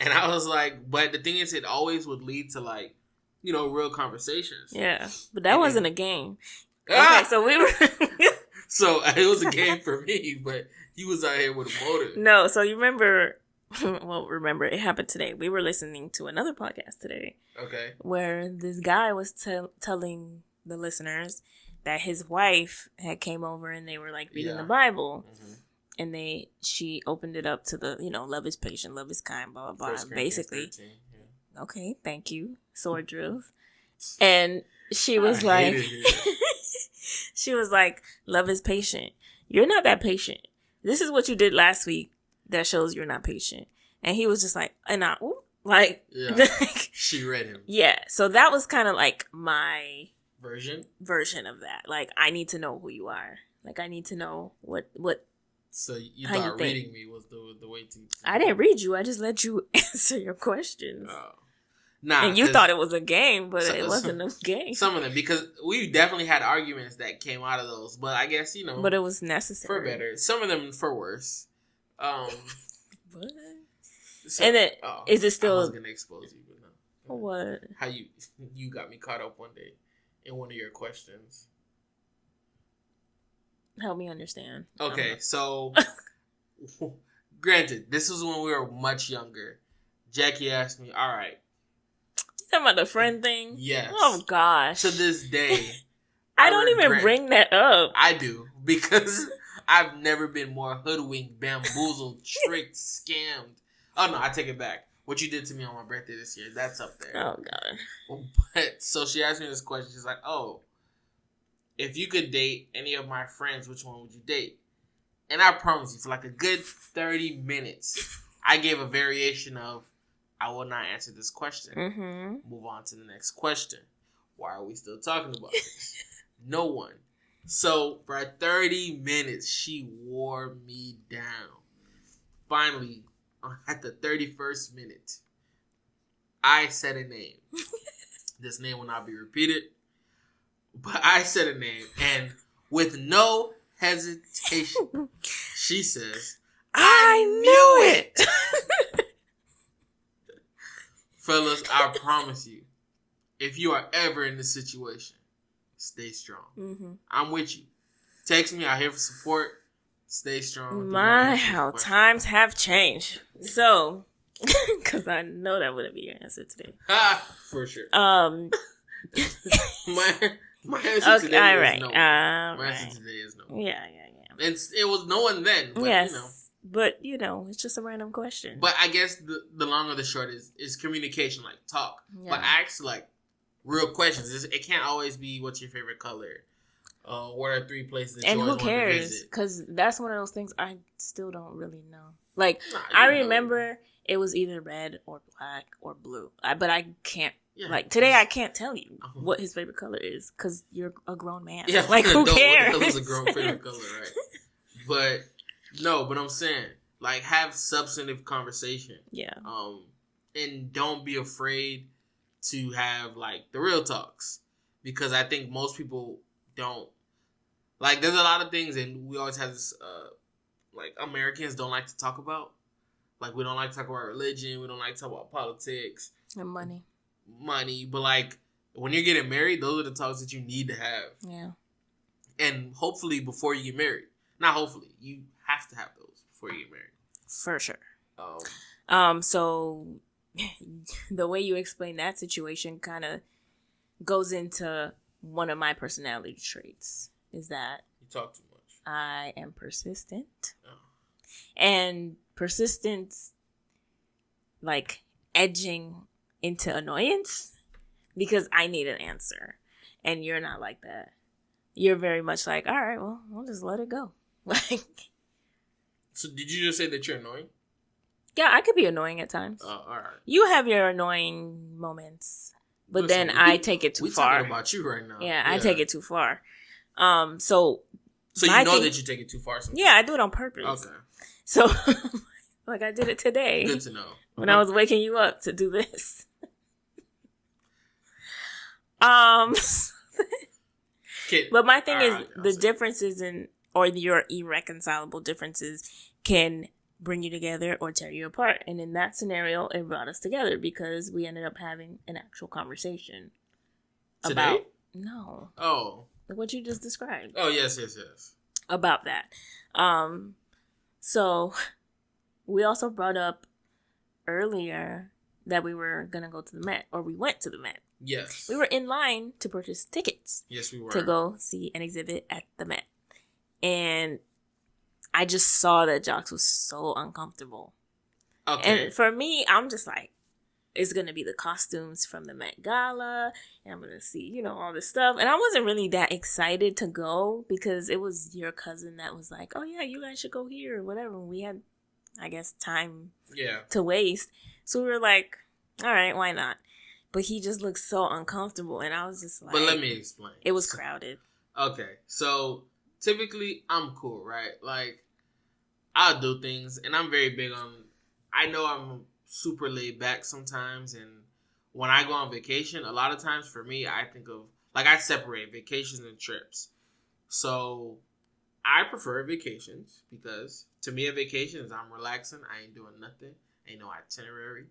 S2: And I was like, but the thing is, it always would lead to, like, you know, real conversations.
S3: Yeah, but that wasn't a game. Okay, so we were...
S2: So it was a game for me, but he was out here with a motive.
S3: No, so you remember... Well, remember, it happened today. We were listening to another podcast today. Okay. Where this guy was telling the listeners that his wife had came over and they were, like, reading the Bible. Mm-hmm. And she opened it up to the, you know, love is patient, love is kind, blah, blah, blah. Basically. 13, yeah. Okay, thank you. Sword drills. And she was like, she was like, love is patient. You're not that patient. This is what you did last week. That shows you're not patient. And he was just like, she read him. Yeah. So that was kind of like my version of that. Like, I need to know who you are. Like, I need to know what.
S2: So you thought reading me was the way to.
S3: I didn't read you. I just let you answer your questions.
S2: Oh. Nah,
S3: and you thought it was a game, but it wasn't a game.
S2: Some of them, because we definitely had arguments that came out of those. But I guess,
S3: But it was necessary.
S2: For better. Some of them for worse.
S3: What? So, and then, is it still...
S2: I was going to expose you, but no.
S3: What?
S2: How you got me caught up one day in one of your questions.
S3: Help me understand.
S2: Okay, so... Granted, this was when we were much younger. Jackie asked me, all right.
S3: Talking about the friend thing?
S2: Yes.
S3: Oh, gosh.
S2: To this day.
S3: I don't even bring that up.
S2: I do. Because I've never been more hoodwinked, bamboozled, tricked, scammed. Oh, no, I take it back. What you did to me on my birthday this year, that's up there.
S3: Oh, God.
S2: But, so she asked me this question. She's like, oh, if you could date any of my friends, which one would you date? And I promise you, for like a good 30 minutes, I gave a variation of, I will not answer this question.
S3: Mm-hmm.
S2: Move on to the next question. Why are we still talking about this? No one. So for 30 minutes, she wore me down. Finally, at the 31st minute, I said a name. This name will not be repeated. But I said a name. And with no hesitation, she says, I knew it. Fellas, I promise you, if you are ever in this situation, stay strong.
S3: Mm-hmm.
S2: I'm with you. Text me. I'm here for support. Stay strong.
S3: My, how times have changed. So, because I know that wouldn't be your answer today.
S2: For sure.
S3: My
S2: answer today is no.
S3: My
S2: answer today is no.
S3: Yeah.
S2: It was no one then. But,
S3: yes. But, it's just a random question.
S2: But I guess the long or the short is communication, like talk. Yeah. But ask, like, real questions. It can't always be, what's your favorite color? What are 3 places that you always want to visit? And who cares?
S3: Because that's one of those things I still don't really know. Like, I remember it was either red or black or blue. But I can't. Yeah. Like, today I can't tell you what his favorite color is because you're a grown man. Yeah, like, who cares?
S2: What the hell is a grown favorite color, right? But... No, but I'm saying, like, have substantive conversation.
S3: Yeah.
S2: And don't be afraid to have, like, the real talks. Because I think most people don't. Like, there's a lot of things, and we always have this, like, Americans don't like to talk about. Like, we don't like to talk about religion. We don't like to talk about politics.
S3: And money.
S2: But, like, when you're getting married, those are the talks that you need to have.
S3: Yeah.
S2: And hopefully before you get married. Not hopefully. You have to have those before you get married.
S3: For sure. So the way you explain that situation kind of goes into one of my personality traits is that
S2: you talk too much.
S3: I am persistent. Oh. And persistence, like, edging into annoyance because I need an answer. And you're not like that. You're very much like, all right, well, we'll just let it go. Like,
S2: so did you just say that you're annoying?
S3: Yeah, I could be annoying at times.
S2: Oh, all right.
S3: You have your annoying moments, but listen, then I take it too far.
S2: We're talking about you right now.
S3: Yeah, I take it too far. So
S2: you know that you take it too far sometimes?
S3: Yeah, I do it on purpose. Okay. So, like I did it today.
S2: Good to know.
S3: When I was waking you up to do this. But my thing is, the differences or your irreconcilable differences can bring you together or tear you apart. And in that scenario, it brought us together because we ended up having an actual conversation.
S2: Today?
S3: No.
S2: Oh.
S3: What you just described.
S2: Oh, yes.
S3: About that. So, we also brought up earlier that we were going to go to the Met, or we went to the Met.
S2: Yes.
S3: We were in line to purchase tickets.
S2: Yes, we were.
S3: To go see an exhibit at the Met. And I just saw that Jox was so uncomfortable. Okay. And for me, I'm just like, it's going to be the costumes from the Met Gala. And I'm going to see, all this stuff. And I wasn't really that excited to go because it was your cousin that was like, oh, yeah, you guys should go here or whatever. We had, I guess, time to waste. So we were like, all right, why not? But he just looked so uncomfortable, and I was just like...
S2: But let me explain.
S3: It was crowded.
S2: Okay, so typically I'm cool, right? Like, I'll do things, and I'm very big on... I know I'm super laid back sometimes, and when I go on vacation, a lot of times for me, I think of... Like, I separate vacations and trips. So, I prefer vacations because to me, a vacation is I'm relaxing. I ain't doing nothing. Ain't no itinerary.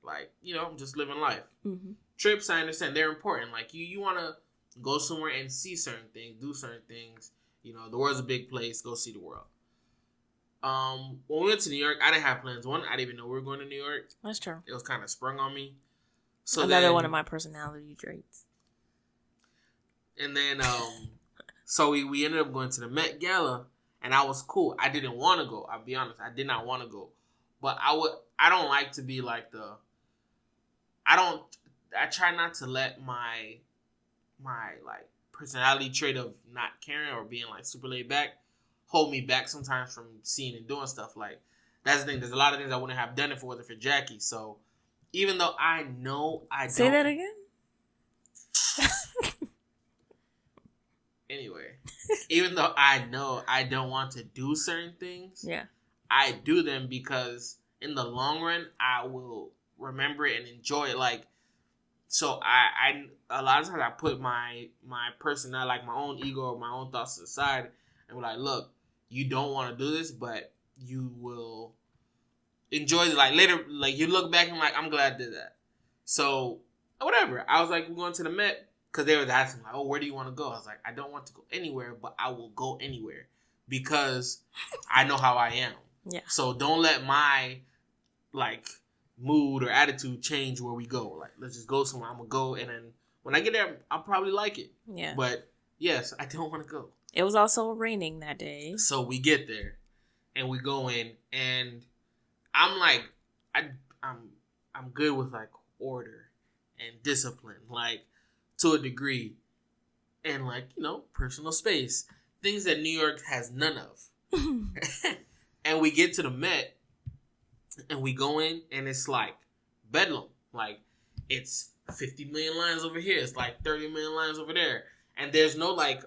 S2: Like, you know, I'm just living life. Mm-hmm. Trips, I understand. They're important. Like, you want to go somewhere and see certain things, do certain things. You know, the world's a big place. Go see the world. When we went to New York, I didn't have plans. One, I didn't even know we were going to New York.
S3: That's true.
S2: It was kind of sprung on me. So
S3: Another one of my personality traits.
S2: And then, so we ended up going to the Met Gala, and I was cool. I didn't want to go. I'll be honest. I did not want to go. But I don't like to be like I try not to let my like personality trait of not caring or being like super laid back hold me back sometimes from seeing and doing stuff. Like, that's the thing. There's a lot of things I wouldn't have done if it wasn't for Jackie. So even though I know I don't...
S3: Say that again?
S2: Anyway, even though I know I don't want to do certain things,
S3: yeah,
S2: I do them because in the long run, I will remember it and enjoy it. Like, so I a lot of times I put my personality, like my own ego or my own thoughts aside, and be like, look, you don't want to do this, but you will enjoy it. Like later, like you look back and like, I'm glad I did that. So whatever. I was like, we're going to the Met. Because they was asking, like, oh, where do you want to go? I was like, I don't want to go anywhere, but I will go anywhere. Because I know how I am.
S3: Yeah.
S2: So don't let my, like, mood or attitude change where we go. Like, let's just go somewhere. I'm going to go. And then when I get there, I'll probably like it.
S3: Yeah.
S2: But, yes, I don't want to go.
S3: It was also raining that day.
S2: So we get there. And we go in. And I'm like, I'm good with, like, order and discipline. Like, to a degree, and like, you know, personal space, things that New York has none of. And we get to the Met, and we go in, and it's like bedlam. Like, it's 50 million lines over here. It's like 30 million lines over there, and there's no like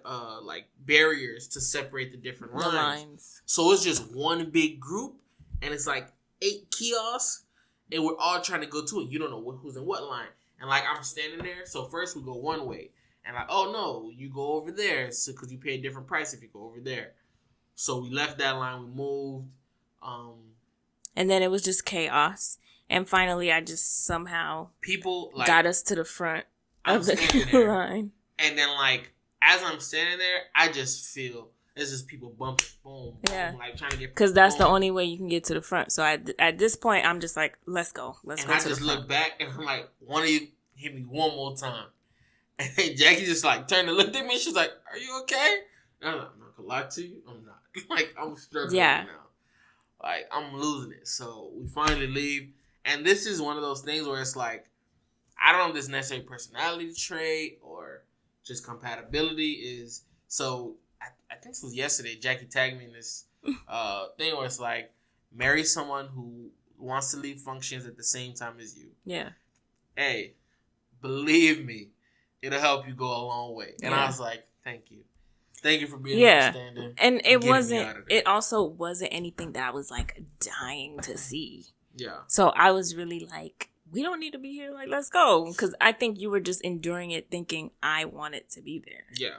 S2: barriers to separate the different lines. So it's just one big group, and it's like 8 kiosks, and we're all trying to go to it. You don't know who's in what line. And, like, I'm standing there. So, first we go one way. And, like, oh, no, you go over there. So, because you pay a different price if you go over there. So, we left that line. We moved.
S3: And then it was just chaos. And finally, I just somehow got us to the front of the line.
S2: And then, like, as I'm standing there, I just feel there's just people bumping, boom, boom, like trying to get.
S3: Because that's the only way you can get to the front. So at this point, I'm just like, let's go, let's go.
S2: And I just look back and I'm like, one of you hit me one more time, and then Jackie just like turned and looked at me. She's like, "Are you okay?" And I'm not gonna lie to you, I'm not. Like, I'm struggling right now. Like, I'm losing it. So we finally leave, and this is one of those things where it's like, I don't know if this necessarily personality trait or just compatibility is so. I think this was yesterday. Jackie tagged me in this thing where it's like, marry someone who wants to leave functions at the same time as you.
S3: Yeah.
S2: Hey, believe me, it'll help you go a long way. And I was like, thank you. Thank you for being understanding.
S3: And it also wasn't anything that I was like dying to see.
S2: Yeah. So
S3: I was really like, we don't need to be here. Like, let's go. Because I think you were just enduring it thinking I wanted to be there.
S2: Yeah.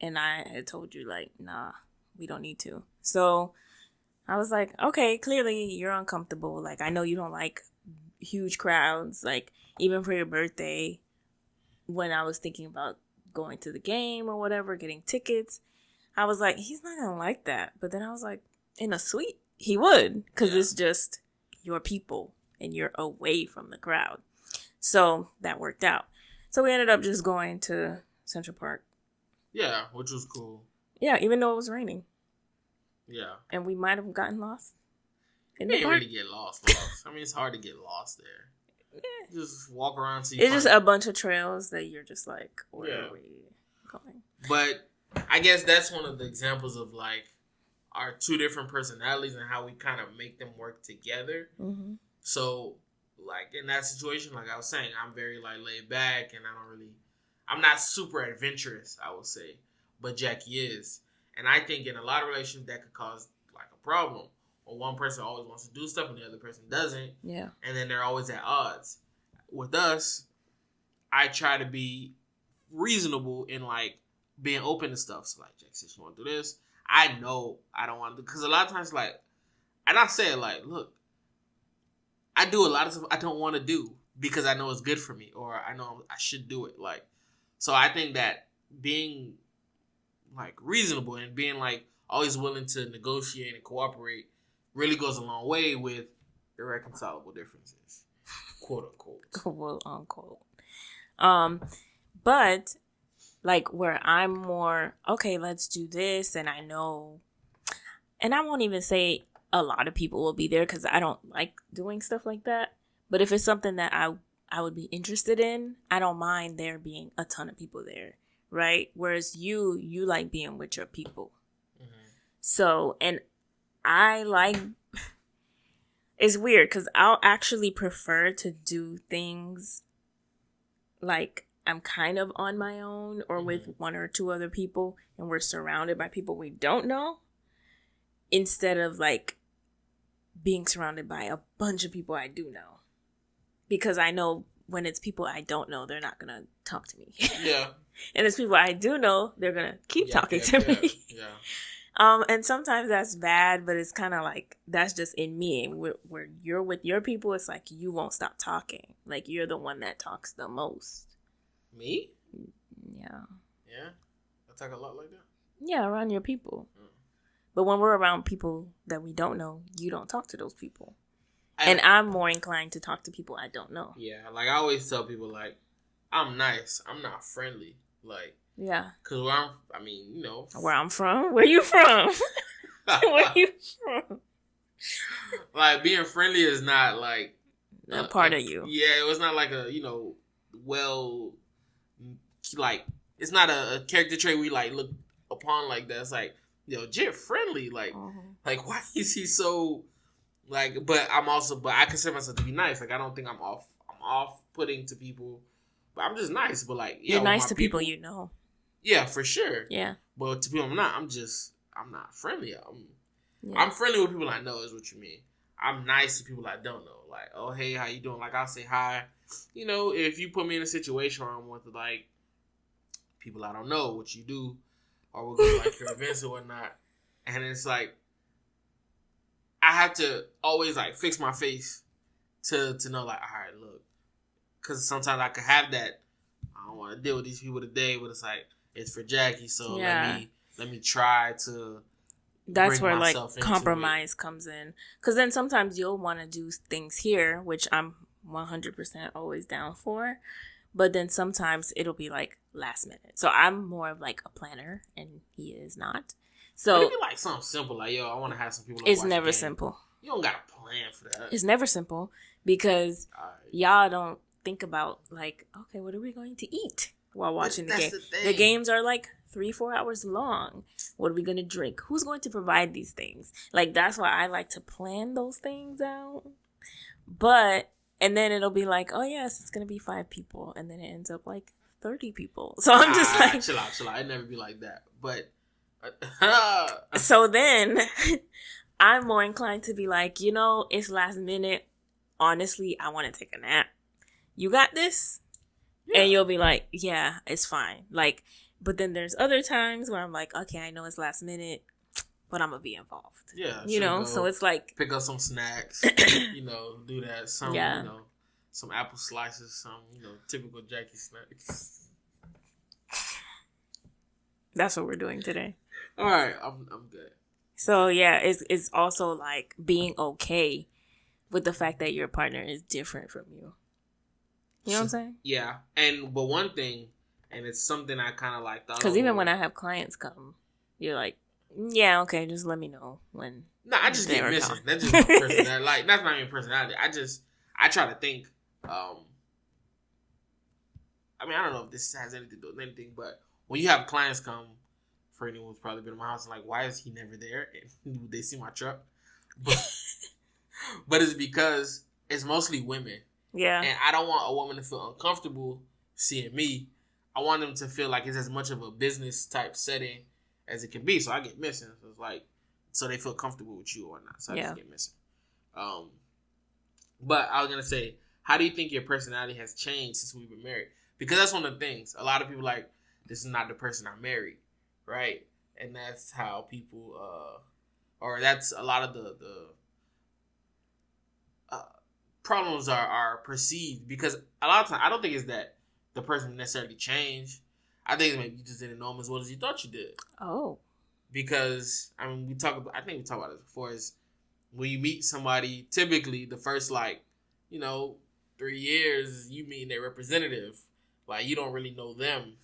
S3: And I had told you, like, nah, we don't need to. So I was like, okay, clearly you're uncomfortable. Like, I know you don't like huge crowds. Like, even for your birthday, when I was thinking about going to the game or whatever, getting tickets, I was like, he's not going to like that. But then I was like, in a suite, he would. Because it's just your people and you're away from the crowd. So that worked out. So we ended up just going to Central Park.
S2: Yeah, which was cool.
S3: Yeah, even though it was raining.
S2: Yeah.
S3: And we might have gotten lost.
S2: You didn't really get lost. I mean, it's hard to get lost there. Yeah. Just walk around.
S3: It's just a bunch of trails that you're just like, where are we going?
S2: But I guess that's one of the examples of like our two different personalities and how we kind of make them work together. Mm-hmm. So, like in that situation, like I was saying, I'm very like laid back, and I'm not super adventurous, I would say, but Jackie is, and I think in a lot of relationships that could cause like a problem, or one person always wants to do stuff and the other person doesn't, and then they're always at odds. With us, I try to be reasonable in like being open to stuff. So like, Jackie says you want to do this, I know I don't want to do, because a lot of times like, and I say it like, look, I do a lot of stuff I don't want to do because I know it's good for me, or I know I should do it. Like, so I think that being like reasonable and being like always willing to negotiate and cooperate really goes a long way with irreconcilable differences, quote unquote.
S3: Quote unquote. But like where I'm more, okay, let's do this, and I know, and I won't even say a lot of people will be there because I don't like doing stuff like that. But if it's something that I would be interested in, I don't mind there being a ton of people there, right? Whereas you like being with your people. Mm-hmm. So, and I like, it's weird because I'll actually prefer to do things like I'm kind of on my own or with one or two other people and we're surrounded by people we don't know, instead of like being surrounded by a bunch of people I do know. Because I know when it's people I don't know, they're not going to talk to me.
S2: Yeah.
S3: And it's people I do know, they're going to keep talking to me.
S2: Yeah.
S3: And sometimes that's bad, but it's kind of like, that's just in me. Where you're with your people, it's like you won't stop talking. Like you're the one that talks the most.
S2: Me?
S3: Yeah.
S2: Yeah? I talk a lot like that?
S3: Yeah, around your people. But when we're around people that we don't know, you don't talk to those people. And I'm more inclined to talk to people I don't know.
S2: Yeah, like I always tell people, like, I'm nice. I'm not friendly. Like,
S3: yeah.
S2: Because where
S3: where I'm from? Where you from? Where you from?
S2: Like, being friendly is not, like...
S3: a part of you.
S2: Yeah, it was not like a, like, it's not a character trait we, like, look upon like that. It's like, Jit friendly. Like, like, why is he so... Like, but I consider myself to be nice. Like, I don't think I'm off-putting to people. But I'm just nice. But, like,
S3: you're nice to people you know.
S2: Yeah, for sure.
S3: Yeah.
S2: But to people I'm not. I'm not friendly. I'm friendly with people I know is what you mean. I'm nice to people I don't know. Like, oh, hey, how you doing? Like, I'll say hi. If you put me in a situation where I'm with, like, people I don't know, what you do, or we'll go to, like, your events or whatnot. And it's like, I have to always, like, fix my face to know, like, all right, look. Because sometimes I could have that, I don't want to deal with these people today, but it's like, it's for Jackie, so let me try to
S3: that's
S2: bring
S3: where, like,
S2: myself
S3: compromise comes in. Because then sometimes you'll want to do things here, which I'm 100% always down for. But then sometimes it'll be, like, last minute. So I'm more of, like, a planner, and he is not. So
S2: it'd be like something simple, like, I want to have some people.
S3: It's never simple.
S2: You don't got a plan for that.
S3: It's never simple because y'all don't think about, like, okay, what are we going to eat while watching the game? The games are like 3-4 hours long. What are we going to drink? Who's going to provide these things? Like, that's why I like to plan those things out. And then it'll be like, oh yes, it's going to be 5 people. And then it ends up like 30 people. So I'm just like,
S2: chill out. It'd never be like that. But
S3: so then I'm more inclined to be like, it's last minute. Honestly, I want to take a nap. You got this? Yeah. And you'll be like, yeah, it's fine. Like, but then there's other times where I'm like, okay, I know it's last minute, but I'm going to be involved.
S2: Yeah.
S3: So it's like,
S2: pick up some snacks, do that. Some apple slices, some, typical Jackie snacks.
S3: That's what we're doing today.
S2: All right, I'm good.
S3: So yeah, it's also like being okay with the fact that your partner is different from you. You know what I'm saying?
S2: Yeah, but one thing, and it's something I kind of like thought.
S3: Because even when I have clients come, you're like, yeah, okay, just let me know when.
S2: No, I just get missing. That's just my personality. Like, that's not even personality. I try to think. I don't know if this has anything to do with anything, but when you have clients come, for anyone who's probably been in my house, like, why is he never there? And do they see my truck? But it's because it's mostly women.
S3: Yeah.
S2: And I don't want a woman to feel uncomfortable seeing me. I want them to feel like it's as much of a business type setting as it can be. So I get missing. So it's like, so they feel comfortable with you or not. So I just get missing. But I was going to say, how do you think your personality has changed since we've been married? Because that's one of the things. A lot of people like, this is not the person I married, right? And that's how people, or that's a lot of the problems are perceived. Because a lot of times, I don't think it's that the person necessarily changed. I think maybe you just didn't know him as well as you thought you did.
S3: Oh.
S2: Because, I mean, I think we talked about this before, is when you meet somebody, typically the first, 3 years, you meet their representative. Like, you don't really know them.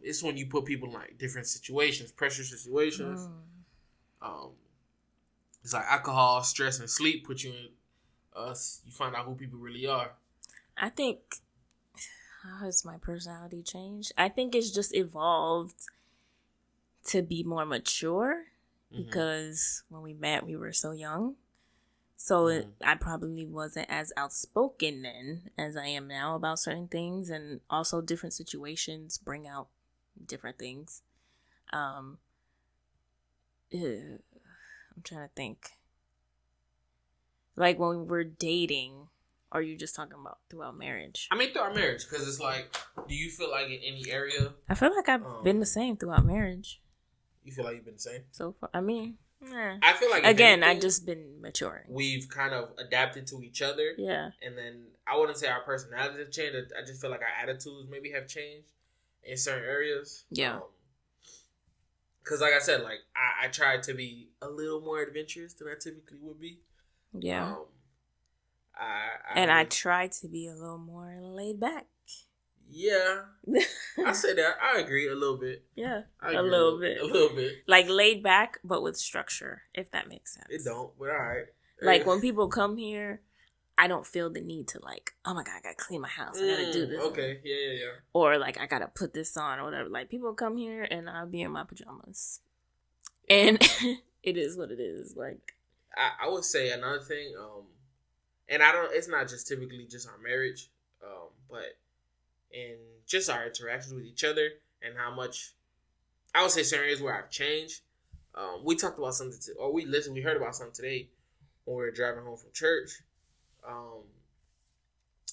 S2: It's when you put people in, like, different situations, pressure situations. It's like alcohol, stress, and sleep put you in, you find out who people really are.
S3: I think, how has my personality changed? I think it's just evolved to be more mature. Because when we met, we were so young. So I probably wasn't as outspoken then as I am now about certain things. And also different situations bring out different things. I'm trying to think. Like when we were dating, or are you just talking about throughout marriage?
S2: I mean, throughout marriage. Because it's like, do you feel like in any area?
S3: I feel like I've been the same throughout marriage.
S2: You feel like you've been the same?
S3: So far, I mean,
S2: I feel like
S3: again, I've just been maturing.
S2: We've kind of adapted to each other.
S3: Yeah.
S2: And then I wouldn't say our personalities have changed. I just feel like our attitudes maybe have changed in certain areas.
S3: Yeah.
S2: Because like I said, like I tried to be a little more adventurous than I typically would be.
S3: Yeah. I tried to be a little more laid back.
S2: Yeah. I say that. I agree a little bit.
S3: Yeah.
S2: A little bit.
S3: Like laid back, but with structure, if that makes sense.
S2: It don't, but all right.
S3: Like when people come here, I don't feel the need to like, oh my God, I gotta clean my house. I gotta do this.
S2: Okay. Yeah.
S3: Or like, I gotta put this on or whatever. Like people come here and I'll be in my pajamas. And it is what it is. Like,
S2: I would say another thing, and it's not just typically just our marriage, but in just our interactions with each other and how much, I would say certain areas where I've changed. We talked about something, we heard about something today when we were driving home from church.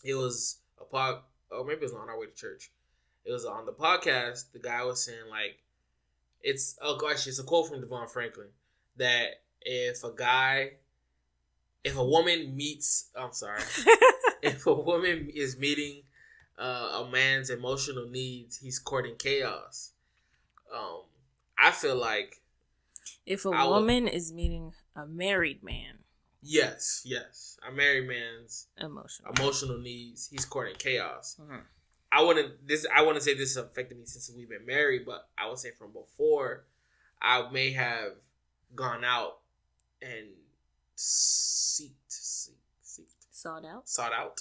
S2: It was maybe it was on our way to church. It was on the podcast. The guy was saying like, it's a quote from Devon Franklin that if a woman is meeting a man's emotional needs, he's courting chaos. I feel like
S3: if a woman is meeting a married man,
S2: yes, a married man's
S3: emotional
S2: needs, he's courting chaos.
S3: Mm-hmm.
S2: I wouldn't say this has affected me since we've been married, but I would say from before, I may have gone out and sought out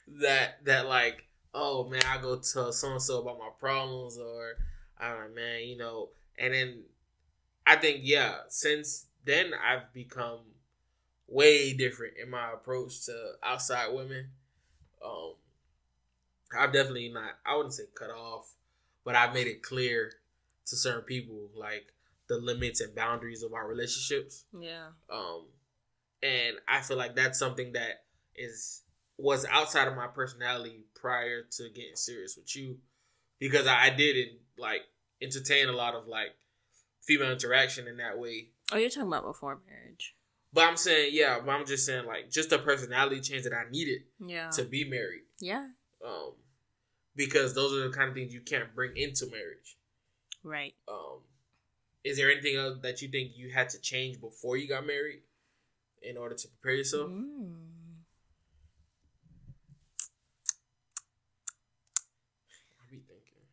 S2: that like, oh man, I go to so and so about my problems, or all right, man, and then I think since then I've become way different in my approach to outside women. I've definitely I wouldn't say cut off, but I've made it clear to certain people like the limits and boundaries of our relationships.
S3: Yeah.
S2: And I feel like that's something that was outside of my personality prior to getting serious with you, because I didn't like entertain a lot of like female interaction in that way.
S3: Oh, you're talking about before marriage.
S2: But I'm saying, but I'm just saying like just a personality change that I needed to be married.
S3: Yeah.
S2: Because those are the kind of things you can't bring into marriage.
S3: Right.
S2: Is there anything else that you think you had to change before you got married in order to prepare yourself? What are you thinking?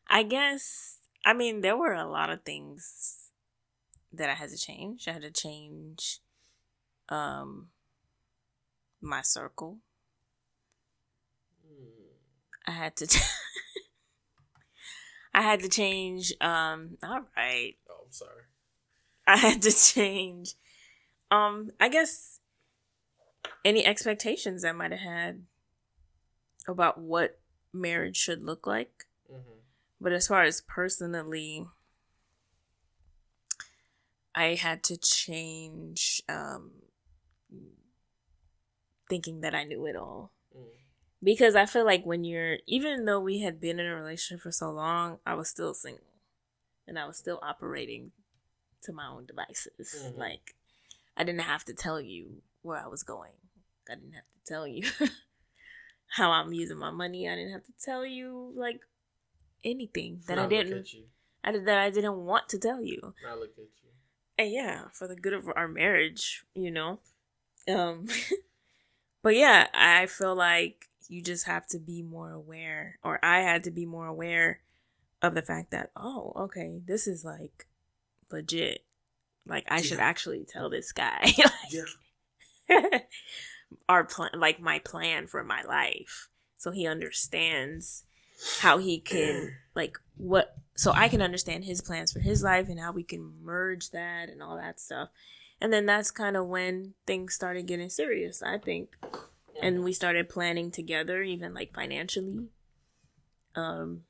S3: I guess, there were a lot of things that I had to change. I had to change my circle. I had to change all right.
S2: Oh, I'm sorry.
S3: I had to change I guess any expectations I might have had about what marriage should look like. Mm-hmm. But as far as personally, I had to change thinking that I knew it all. Because I feel like even though we had been in a relationship for so long, I was still single. And I was still operating to my own devices. Mm-hmm. Like, I didn't have to tell you where I was going. I didn't have to tell you how I'm using my money. I didn't have to tell you, like, anything that I didn't want to tell you.
S2: I look at you.
S3: And yeah, for the good of our marriage, you know. But yeah, I feel like you just have to be more aware, or I had to be more aware of the fact that, oh, okay, this is like legit. Like, I should actually tell this guy our plan, like my plan for my life, so he understands how he can so I can understand his plans for his life and how we can merge that and all that stuff. And then that's kind of when things started getting serious, I think. And we started planning together, even like financially, and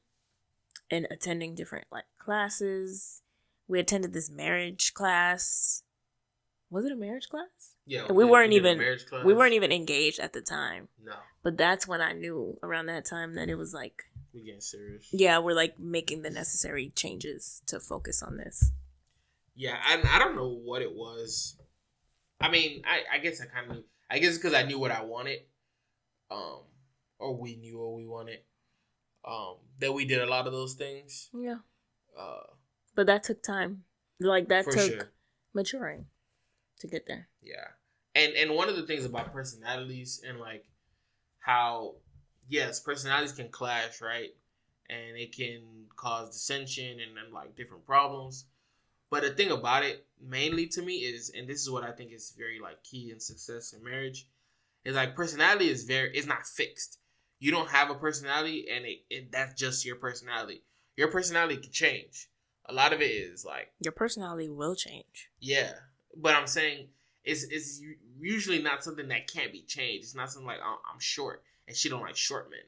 S3: attending different like classes. We attended this marriage class. Was it a marriage class?
S2: Yeah.
S3: And we weren't even engaged at the time.
S2: No.
S3: But that's when I knew around that time that it was like,
S2: we're getting serious.
S3: Yeah, we're like making the necessary changes to focus on this.
S2: Yeah, I don't know what it was. I mean, I guess I kind of knew. I guess because I knew what I wanted, or we knew what we wanted, that we did a lot of those things.
S3: Yeah. But that took time. Like, that took
S2: sure.
S3: maturing to get there.
S2: Yeah. And one of the things about personalities and, like, how, yes, personalities can clash, right? And it can cause dissension and then, like, different problems. But the thing about it, mainly to me, is, and this is what I think is very, like, key in success in marriage, is, like, personality is not fixed. You don't have a personality, and that's just your personality. Your personality can change. A lot of it is, like...
S3: Your personality will change.
S2: Yeah. But I'm saying it's usually not something that can't be changed. It's not something like, oh, I'm short, and she don't like short men.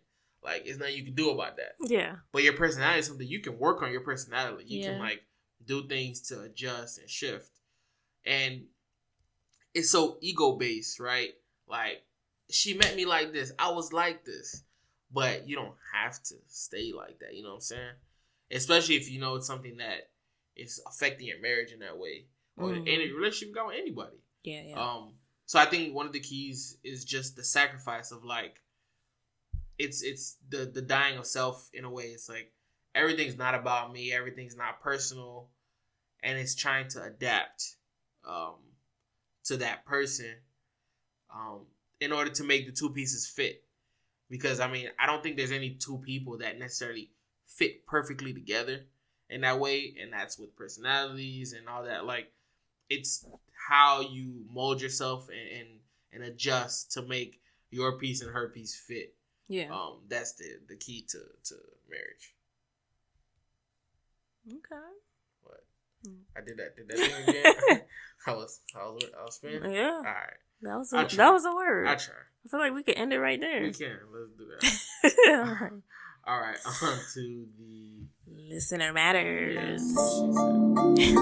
S2: Like, it's nothing you can do about that.
S3: Yeah.
S2: But your personality is something you can work on your personality. You can, like, do things to adjust and shift. And it's so ego-based, right? Like, she met me like this. I was like this. But you don't have to stay like that. You know what I'm saying? Especially if you know it's something that is affecting your marriage in that way. Or any relationship you got with anybody.
S3: Yeah, yeah.
S2: So I think one of the keys is just the sacrifice of, like, it's the dying of self in a way. It's like, everything's not about me. Everything's not personal. And it's trying to adapt to that person in order to make the two pieces fit. Because, I mean, I don't think there's any two people that necessarily fit perfectly together in that way. And that's with personalities and all that. Like, it's how you mold yourself and adjust to make your piece and her piece fit.
S3: Yeah.
S2: That's the key to marriage.
S3: Okay.
S2: What? I did that thing again. I was spinning.
S3: Yeah.
S2: All right.
S3: That was a word.
S2: I try.
S3: I feel like we could end it right there.
S2: We can. Let's do that. All right. On to the
S3: Listener Matters.
S2: Yes.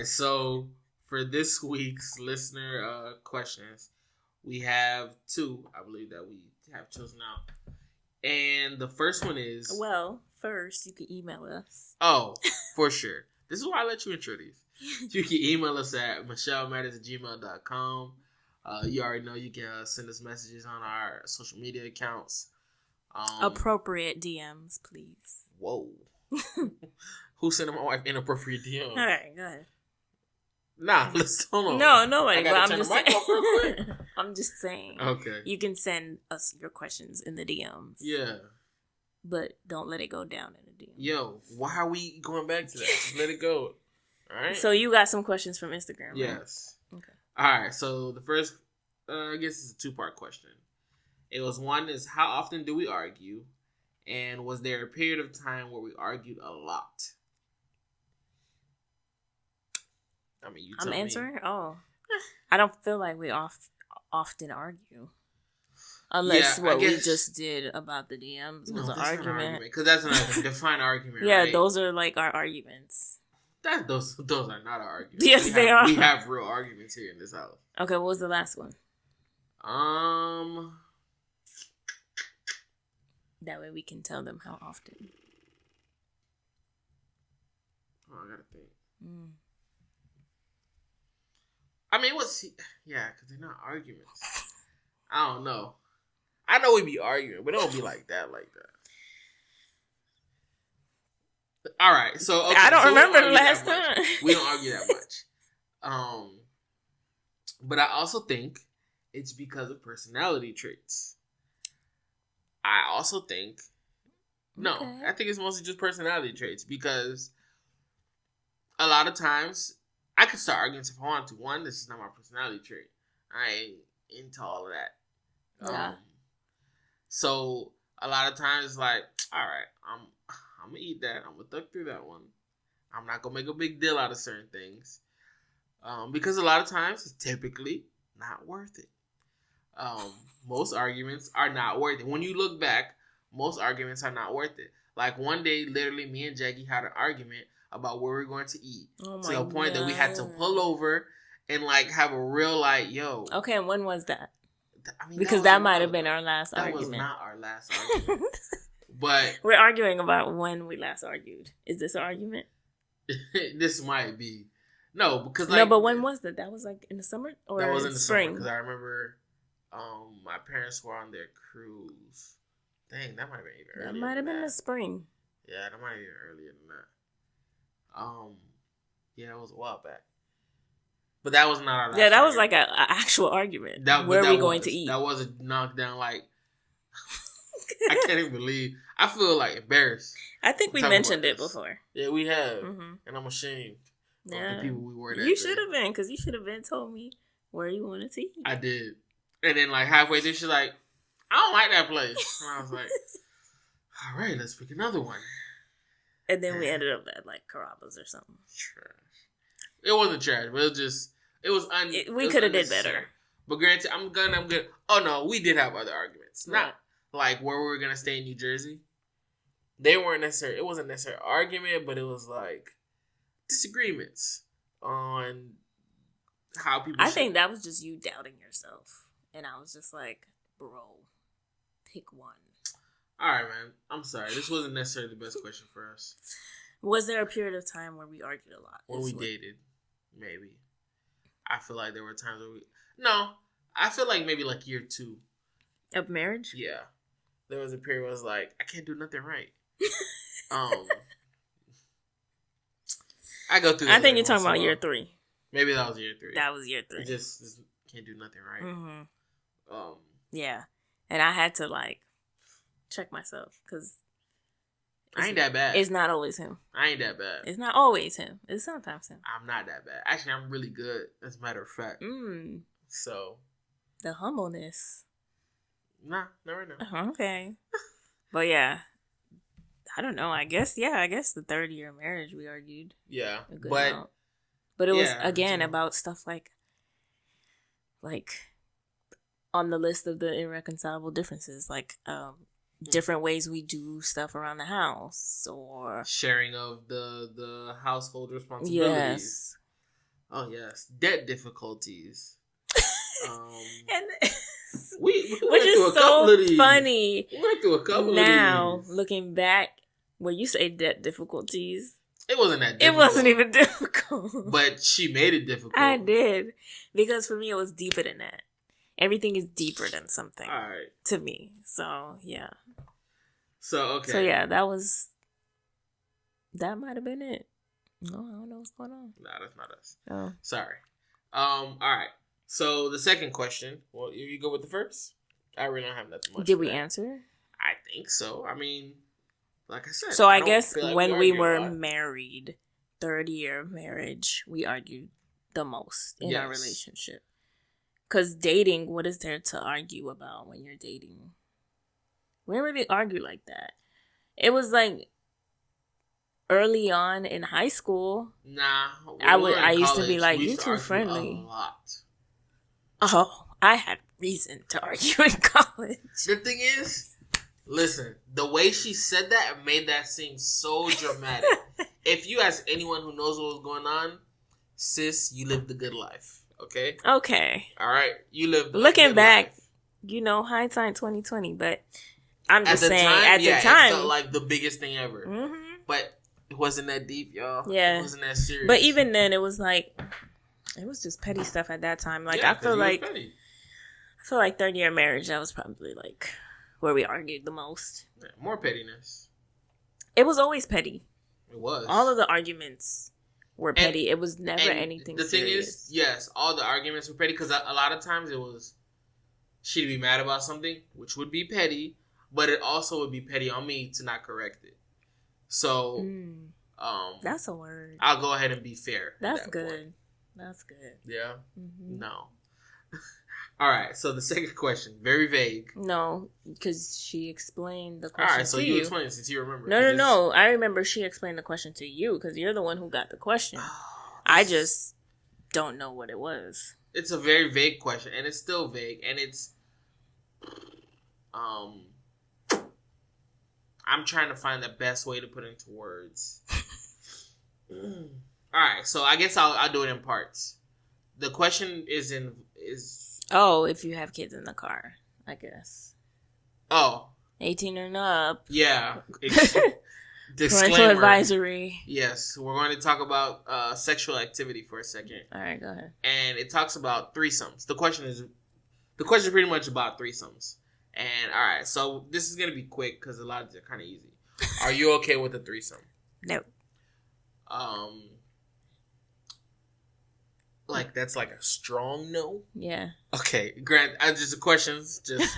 S2: So for this week's listener questions, we have two, I believe, that we have chosen out. And the first one is... Well,
S3: first, you can email us.
S2: Oh, for sure. This is why I let you intro these. You can email us at MichelMatters@gmail.com. You already know you can send us messages on our social media accounts.
S3: Appropriate DMs, please.
S2: Whoa. Who sent my wife inappropriate DMs?
S3: All right, go ahead.
S2: Nah, let's hold on.
S3: No, nobody.
S2: But I'm just saying.
S3: I'm just saying.
S2: Okay.
S3: You can send us your questions in the DMs.
S2: Yeah.
S3: But don't let it go down in the DMs.
S2: Yo, why are we going back to that? Just let it go. All right.
S3: So you got some questions from Instagram, right?
S2: Yes.
S3: Okay.
S2: All right. So the first, I guess it's a 2-part question. It was one is how often do we argue, and was there a period of time where we argued a lot? I mean, you tell me.
S3: I'm answering. Oh, I don't feel like we often argue. Unless what we just did about the DMs was an argument.
S2: Because that's not a defined argument,
S3: yeah,
S2: right?
S3: those are like our arguments.
S2: Those are not our arguments.
S3: Yes, they are.
S2: We have real arguments here in this house.
S3: Okay, what was the last one? That way we can tell them how often.
S2: Oh, I gotta think. I mean, yeah, because they're not arguments. I don't know. I know we be arguing, but it don't be like that. All right, so okay,
S3: I don't remember the last time.
S2: We don't argue that much. But I also think it's because of personality traits. I also think I think it's mostly just personality traits because a lot of times I could start arguing if I want to. One, this is not my personality trait. I ain't into all of that.
S3: Yeah.
S2: So a lot of times it's like, all right, I'm gonna eat that. I'm gonna thug through that one. I'm not gonna make a big deal out of certain things, because a lot of times it's typically not worth it. Most arguments are not worth it. When you look back, most arguments are not worth it. Like one day, literally, me and Jackie had an argument about where we're going to eat to the point that we had to pull over and like have a real like, yo.
S3: Okay, and when was that?
S2: I mean,
S3: because that might have been our last argument.
S2: That was not our last argument. But
S3: we're arguing about when we last argued. Is this an argument?
S2: This might be. No, because like,
S3: no, but when was that? That was like in the summer or
S2: that was in the
S3: spring?
S2: Because I remember, my parents were on their cruise. Dang, that might have been even earlier.
S3: That might have been the spring.
S2: Yeah, that might have been earlier than that. Yeah, it was a while back. But that was not our last
S3: that
S2: argument.
S3: was like an actual argument. Where are we going to eat?
S2: That was a knockdown. Like, I can't even believe. I feel like embarrassed.
S3: I think we mentioned it before.
S2: Yeah, we have. And I'm ashamed of the people we were that
S3: You should have been, because you should have been told me where you wanted to eat.
S2: I did. And then like halfway through, she's like, I don't like that place. And I was like, all right, let's pick another one.
S3: And then we ended up at like Carrabba's or something.
S2: Trash. It wasn't trash, but it was
S3: we could have did better.
S2: But granted, I'm good. Oh no, we did have other arguments. Not like where we were gonna stay in New Jersey. They weren't necessarily. It wasn't necessarily an argument, but it was like disagreements on how people.
S3: I think that was just you doubting yourself, and I was just like, bro, pick one.
S2: All right, man. I'm sorry. This wasn't necessarily the best question for us.
S3: Was there a period of time where we argued a lot?
S2: When we dated, maybe. I feel like there were times where No, I feel like maybe like year 2
S3: of marriage.
S2: Yeah, there was a period where I was like, I can't do nothing right. I go through.
S3: I think you're talking about year 3.
S2: Maybe that was year 3.
S3: That was year 3.
S2: Just can't do nothing right.
S3: Yeah, and I had to like check myself because
S2: I ain't that bad.
S3: It's not always him.
S2: I ain't that bad.
S3: It's not always him. It's sometimes him.
S2: I'm not that bad. Actually, I'm really good, as a matter of fact. So.
S3: The humbleness.
S2: Nah, not right now.
S3: Okay. But yeah. I don't know. I guess the 3rd year of marriage we argued.
S2: Yeah.
S3: But it was, again, about stuff like on the list of the irreconcilable differences. Like, different ways we do stuff around the house, or
S2: sharing of the household responsibilities.
S3: Yes.
S2: Oh yes, debt difficulties.
S3: And
S2: we
S3: which is so funny.
S2: We went through a couple
S3: now,
S2: of these.
S3: Looking back, when you say debt difficulties,
S2: it wasn't that difficult.
S3: It wasn't even difficult.
S2: But she made it difficult.
S3: I did, because for me it was deeper than that. Everything is deeper than something.
S2: All right.
S3: To me. So, yeah.
S2: So, okay.
S3: So, yeah, that might have been it. No, I don't know what's going on.
S2: Nah, that's not us.
S3: Oh.
S2: Sorry. All right. So, the second question. Well, you go with the first? I really don't have nothing much.
S3: Did we answer?
S2: I think so. I mean, like I said.
S3: So, I guess like when we were married, 3rd year of marriage, we argued the most in our relationship. Because dating, what is there to argue about when you're dating? We don't really argue like that. It was like early on in high school.
S2: Nah,
S3: I used to be like, you too friendly.
S2: A lot.
S3: Oh, I had reason to argue in college.
S2: The thing is, listen, the way she said that made that seem so dramatic. If you ask anyone who knows what was going on, sis, you lived the good life. Okay?
S3: Okay.
S2: All right? You lived
S3: Looking back,
S2: life.
S3: you know, hindsight 2020, but I'm just saying,
S2: time,
S3: at the time,
S2: it felt like the biggest thing ever.
S3: Mm-hmm.
S2: But it wasn't that deep, y'all.
S3: Yeah.
S2: It wasn't that serious.
S3: But even then, it was like, it was just petty stuff at that time. Like, I feel like third year marriage, that was probably like where we argued the most.
S2: Yeah, more pettiness.
S3: It was always petty.
S2: It was.
S3: All of the arguments were petty. It was never anything
S2: the
S3: serious.
S2: Thing is, yes, all the arguments were petty because a lot of times it was she'd be mad about something, which would be petty, but it also would be petty on me to not correct it. So,
S3: that's a word.
S2: I'll go ahead and be fair.
S3: That's good. Point. That's good.
S2: Yeah?
S3: Mm-hmm.
S2: No. All right, so the second question, very vague.
S3: No, because she explained the question.
S2: All right, so you explain it since you remember.
S3: No. I remember she explained the question to you because you're the one who got the question. I just don't know what it was.
S2: It's a very vague question, and it's still vague, and it's I'm trying to find the best way to put it into words. All right, so I guess I'll do it in parts. The question is
S3: if you have kids in the car, I guess.
S2: Oh.
S3: 18 and up.
S2: Yeah.
S3: Parental advisory.
S2: Yes, we're going to talk about sexual activity for a second.
S3: All right, go ahead.
S2: And it talks about threesomes. The question is pretty much about threesomes. And all right, so this is going to be quick because a lot of these are kind of easy. Are you okay with a threesome?
S3: No.
S2: Like that's like a strong no?
S3: Yeah.
S2: Okay, Grant, just the questions, just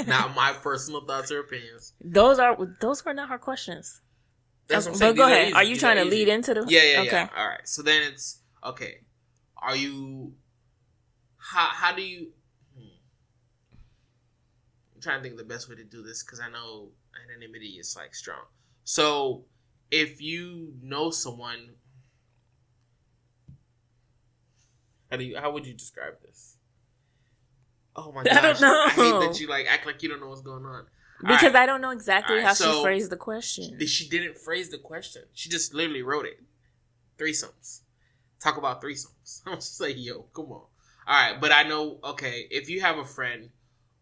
S2: not my personal thoughts or opinions.
S3: Those were not her questions.
S2: That's what I'm saying.
S3: But go ahead. Are you trying to lead into the?
S2: Yeah.
S3: Okay.
S2: All right. So then it's okay. Are you? How do you? I'm trying to think of the best way to do this because I know anonymity is like strong. So if you know someone. How would you describe this? Oh my gosh.
S3: I don't know.
S2: I hate that you like act like you don't know what's going on.
S3: Because I don't know exactly how she phrased the question.
S2: She didn't phrase the question. She just literally wrote it. Threesomes. Talk about threesomes. I'm just like, yo, come on. All right, but I know, okay, if you have a friend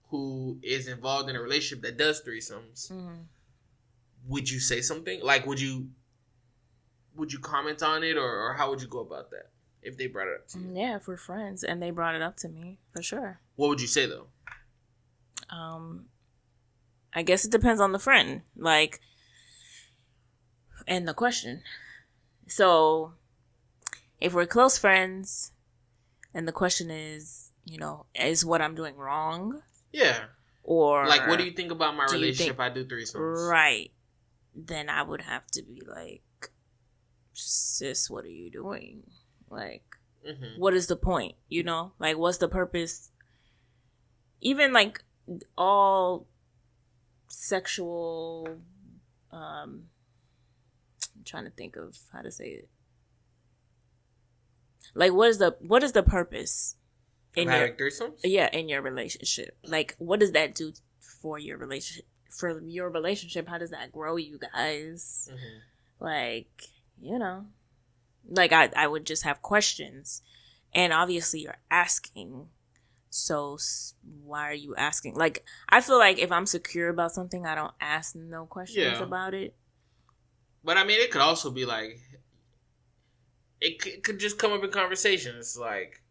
S2: who is involved in a relationship that does threesomes, would you say something? Like, would you comment on it or how would you go about that? If they brought it up to you.
S3: Yeah, if we're friends and they brought it up to me, for sure.
S2: What would you say, though?
S3: I guess it depends on the friend. Like, and the question. So, if we're close friends and the question is, is what I'm doing wrong?
S2: Yeah.
S3: Or...
S2: like, what do you think about my relationship? I do threesomes.
S3: Right. Then I would have to be like, sis, what are you doing? Like, what is the point? Like, what's the purpose? Even like all sexual, I'm trying to think of how to say it. Like, what is the purpose
S2: in having threesomes?
S3: Yeah, in your relationship. Like, what does that do for your relationship? For your relationship, how does that grow you guys? Like, like I would just have questions, and obviously you're asking. So why are you asking? Like, I feel like if I'm secure about something, I don't ask no questions about it.
S2: But I mean, it could also be like, it could just come up in conversation. It's like,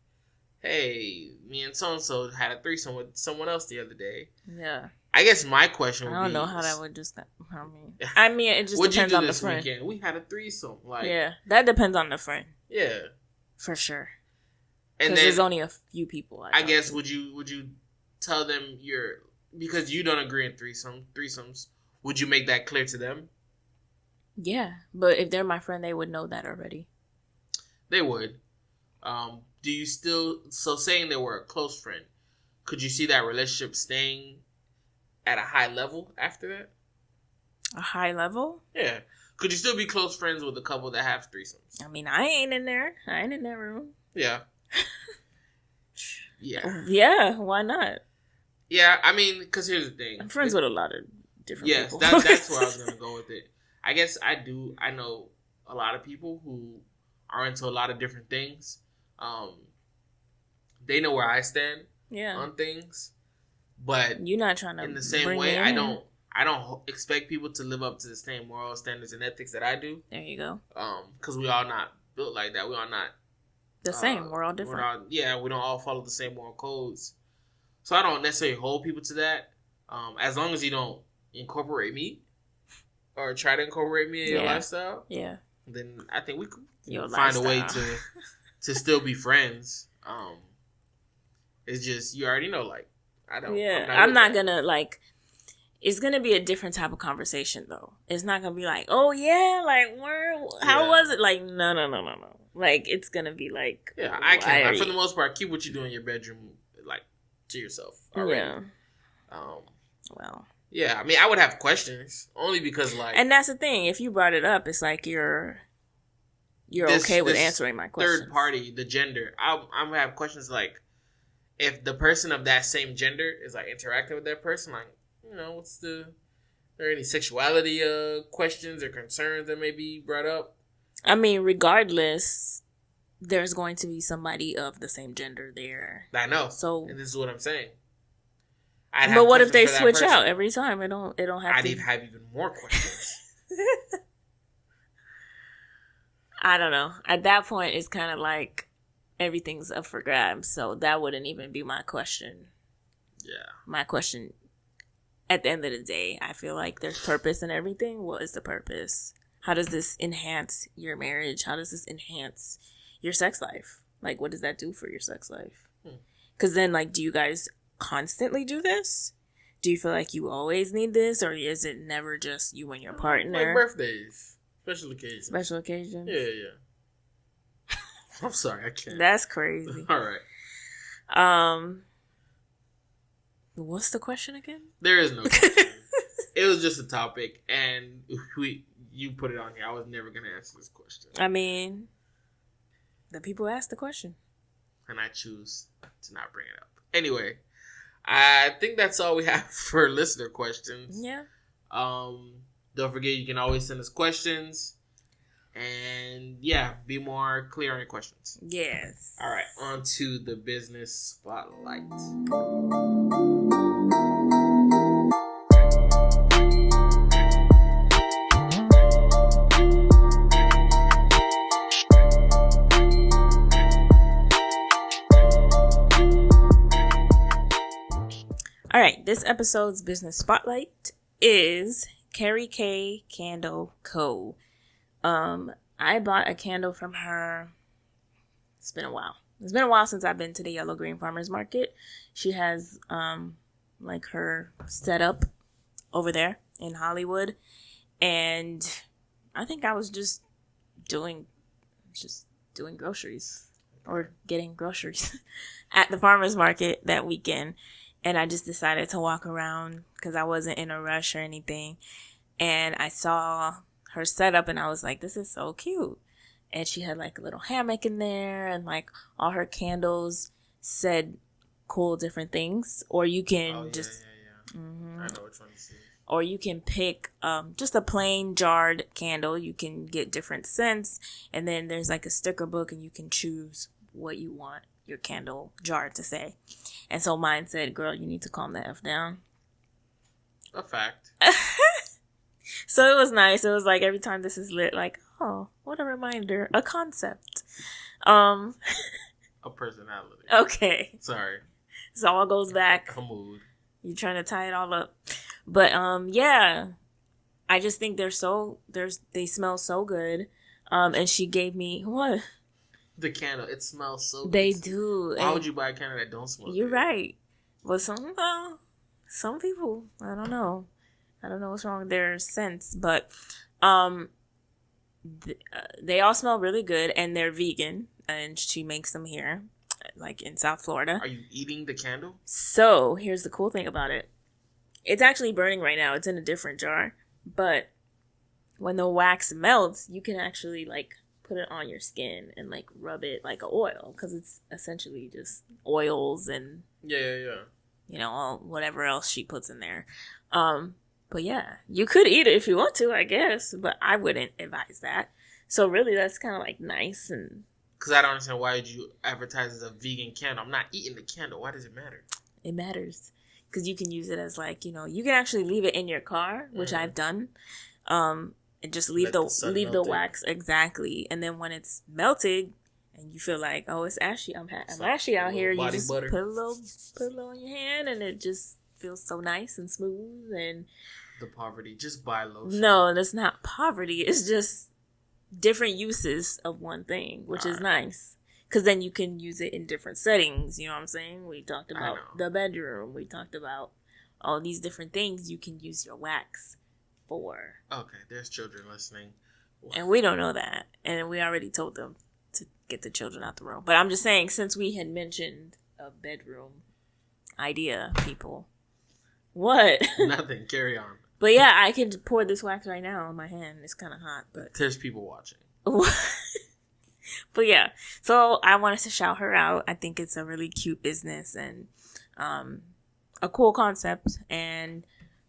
S2: hey, me and so-and-so had a threesome with someone else the other day.
S3: Yeah.
S2: I guess my question would be...
S3: I don't know how that would just... I mean, it just depends on the friend.
S2: Weekend? We had a threesome. Like,
S3: yeah, that depends on the friend.
S2: Yeah.
S3: For sure.
S2: And
S3: then, there's only a few people.
S2: I guess, would you tell them because you don't agree in threesomes, would you make that clear to them? Yeah,
S3: but if they're my friend, they would know that already.
S2: They would. do you still, so saying they were a close friend, could you see that relationship staying at a high level after that?
S3: A high level?
S2: Yeah. Could you still be close friends with a couple that have threesomes?
S3: I mean, I ain't in there. I ain't in that room.
S2: Yeah. Yeah.
S3: Yeah, why not?
S2: Yeah, I mean, because here's the thing.
S3: I'm friends with a lot of different people.
S2: Yes, that's where I was going to go with it. I guess I know a lot of people who are into a lot of different things. They know where I stand on things. But
S3: you're not trying to
S2: in the same way, I don't expect people to live up to the same moral standards and ethics that I do.
S3: There you go.
S2: Because we all not built like that. We all not
S3: the same. We're all different.
S2: We don't all follow the same moral codes. So I don't necessarily hold people to that. As long as you don't incorporate me or try to incorporate me in your lifestyle, then I think we could find a way to still be friends. It's just, you already know, like, I'm not
S3: gonna, like, it's gonna be a different type of conversation, though. It's not gonna be like, oh yeah, like, how was it? Like, no. Like, it's gonna be like,
S2: I can, like, for the most part, keep what you do in your bedroom, like, to yourself already.
S3: Well,
S2: yeah, I mean, I would have questions only because, like,
S3: and that's the thing. If you brought it up, it's like you're okay with answering my questions.
S2: Third party, the gender, I'm gonna have questions like, if the person of that same gender is like interacting with that person, like, you know, are there any sexuality questions or concerns that may be brought up?
S3: I mean, regardless, there's going to be somebody of the same gender there.
S2: I know.
S3: So,
S2: and this is what I'm saying.
S3: But what if they switch out every time? It don't have
S2: I'd have even more questions.
S3: I don't know. At that point, it's kind of like everything's up for grabs. So that wouldn't even be my question.
S2: Yeah.
S3: My question, at the end of the day, I feel like there's purpose in everything. What is the purpose? How does this enhance your marriage? How does this enhance your sex life? Like, what does that do for your sex life? Because then, like, do you guys constantly do this? Do you feel like you always need this? Or is it never just you and your partner?
S2: Like birthdays. Special occasions.
S3: Special occasions?
S2: Yeah. I'm sorry, I can't.
S3: That's crazy.
S2: All right.
S3: What's the question again?
S2: There is no question. It was just a topic, and you put it on here. I was never going to answer this question.
S3: I mean, the people asked the question.
S2: And I choose to not bring it up. Anyway, I think that's all we have for listener questions.
S3: Yeah.
S2: Don't forget, you can always send us questions. And yeah, be more clear on your questions.
S3: Yes.
S2: All right, on to the business spotlight.
S3: All right, this episode's business spotlight is Kerry Kay Candle Co. I bought a candle from her. It's been a while. It's been a while since I've been to the Yellow Green Farmers Market. She has like her setup over there in Hollywood, and I think I was just doing groceries or getting groceries at the farmers market that weekend. And I just decided to walk around because I wasn't in a rush or anything. And I saw her setup and I was like, this is so cute. And she had like a little hammock in there and like all her candles said cool different things. Or you can
S2: Mm-hmm. I know which one you see.
S3: Or you can pick just a plain jarred candle. You can get different scents. And then there's like a sticker book and you can choose what you want your candle jar to say. And so mine said, girl, you need to calm the F down.
S2: A fact.
S3: So it was nice. It was like every time this is lit, like, oh, what a reminder. A concept.
S2: A personality.
S3: Okay.
S2: Sorry.
S3: So all goes back.
S2: A mood.
S3: You're trying to tie it all up. But yeah. I just think they smell so good. And she gave me what?
S2: The candle, it smells so good.
S3: They do.
S2: Why would you buy a candle that don't smell
S3: You're
S2: good?
S3: right. But some people, I don't know. I don't know what's wrong with their scents. But they all smell really good. And they're vegan. And she makes them here. like in South Florida.
S2: Are you eating the candle?
S3: So here's the cool thing about it. It's actually burning right now. It's in a different jar. But when the wax melts, you can actually like put it on your skin and like rub it like an oil, because it's essentially just oils and you know, all, whatever else she puts in there. But yeah, you could eat it if you want to, I guess, but I wouldn't advise that. So really, that's kind of like nice. And
S2: because I don't understand, why did you advertise as a vegan candle? I'm not eating the candle. Why does it matter?
S3: It matters because you can use it as like, you know, you can actually leave it in your car, which I've done. And just leave the wax, exactly. And then when it's melted and you feel like, oh, it's ashy, I'm ashy out here, you just put a little on your hand, and it just feels so nice and smooth. And
S2: the poverty, just buy lotion.
S3: No, that's not poverty. It's just different uses of one thing, which is nice. Because then you can use it in different settings. You know what I'm saying? We talked about the bedroom. We talked about all these different things you can use your wax for.
S2: Okay, there's children listening.
S3: And we don't know that. And we already told them to get the children out the room. But I'm just saying, since we had mentioned a bedroom idea, people. What?
S2: Nothing. Carry on.
S3: But yeah, I can pour this wax right now on my hand. It's kind of hot, but
S2: there's people watching.
S3: But yeah, so I wanted to shout her out. I think it's a really cute business and a cool concept. And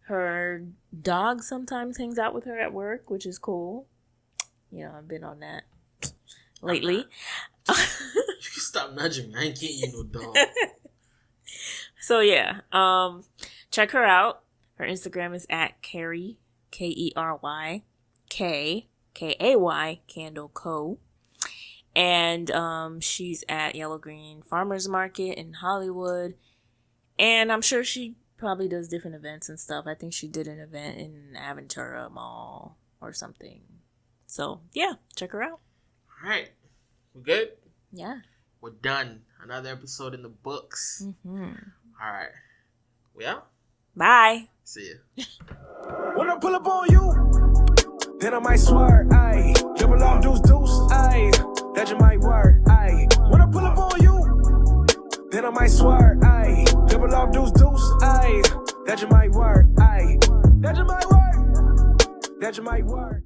S3: her dog sometimes hangs out with her at work, which is cool. You know, I've been on that lately.
S2: You can stop nudging me. I ain't getting you no dog.
S3: So yeah, check her out. Her Instagram is at Kery, Kery, Kay, Candle Co. And she's at Yellow Green Farmers Market in Hollywood. And I'm sure she probably does different events and stuff. I think she did an event in Aventura Mall or something. So yeah, check her out.
S2: All right. We good?
S3: Yeah.
S2: We're done. Another episode in the books.
S3: Mm-hmm.
S2: All right. We out?
S3: Bye.
S2: See ya.
S1: When I pull up on you, then I might swear, ayy. Double off deuce, ayy. That you might work, ayy. When I pull up on you, then I might swear, ayy. Double off deuce, ayy. That you might work, ayy. That you might work. That you might work.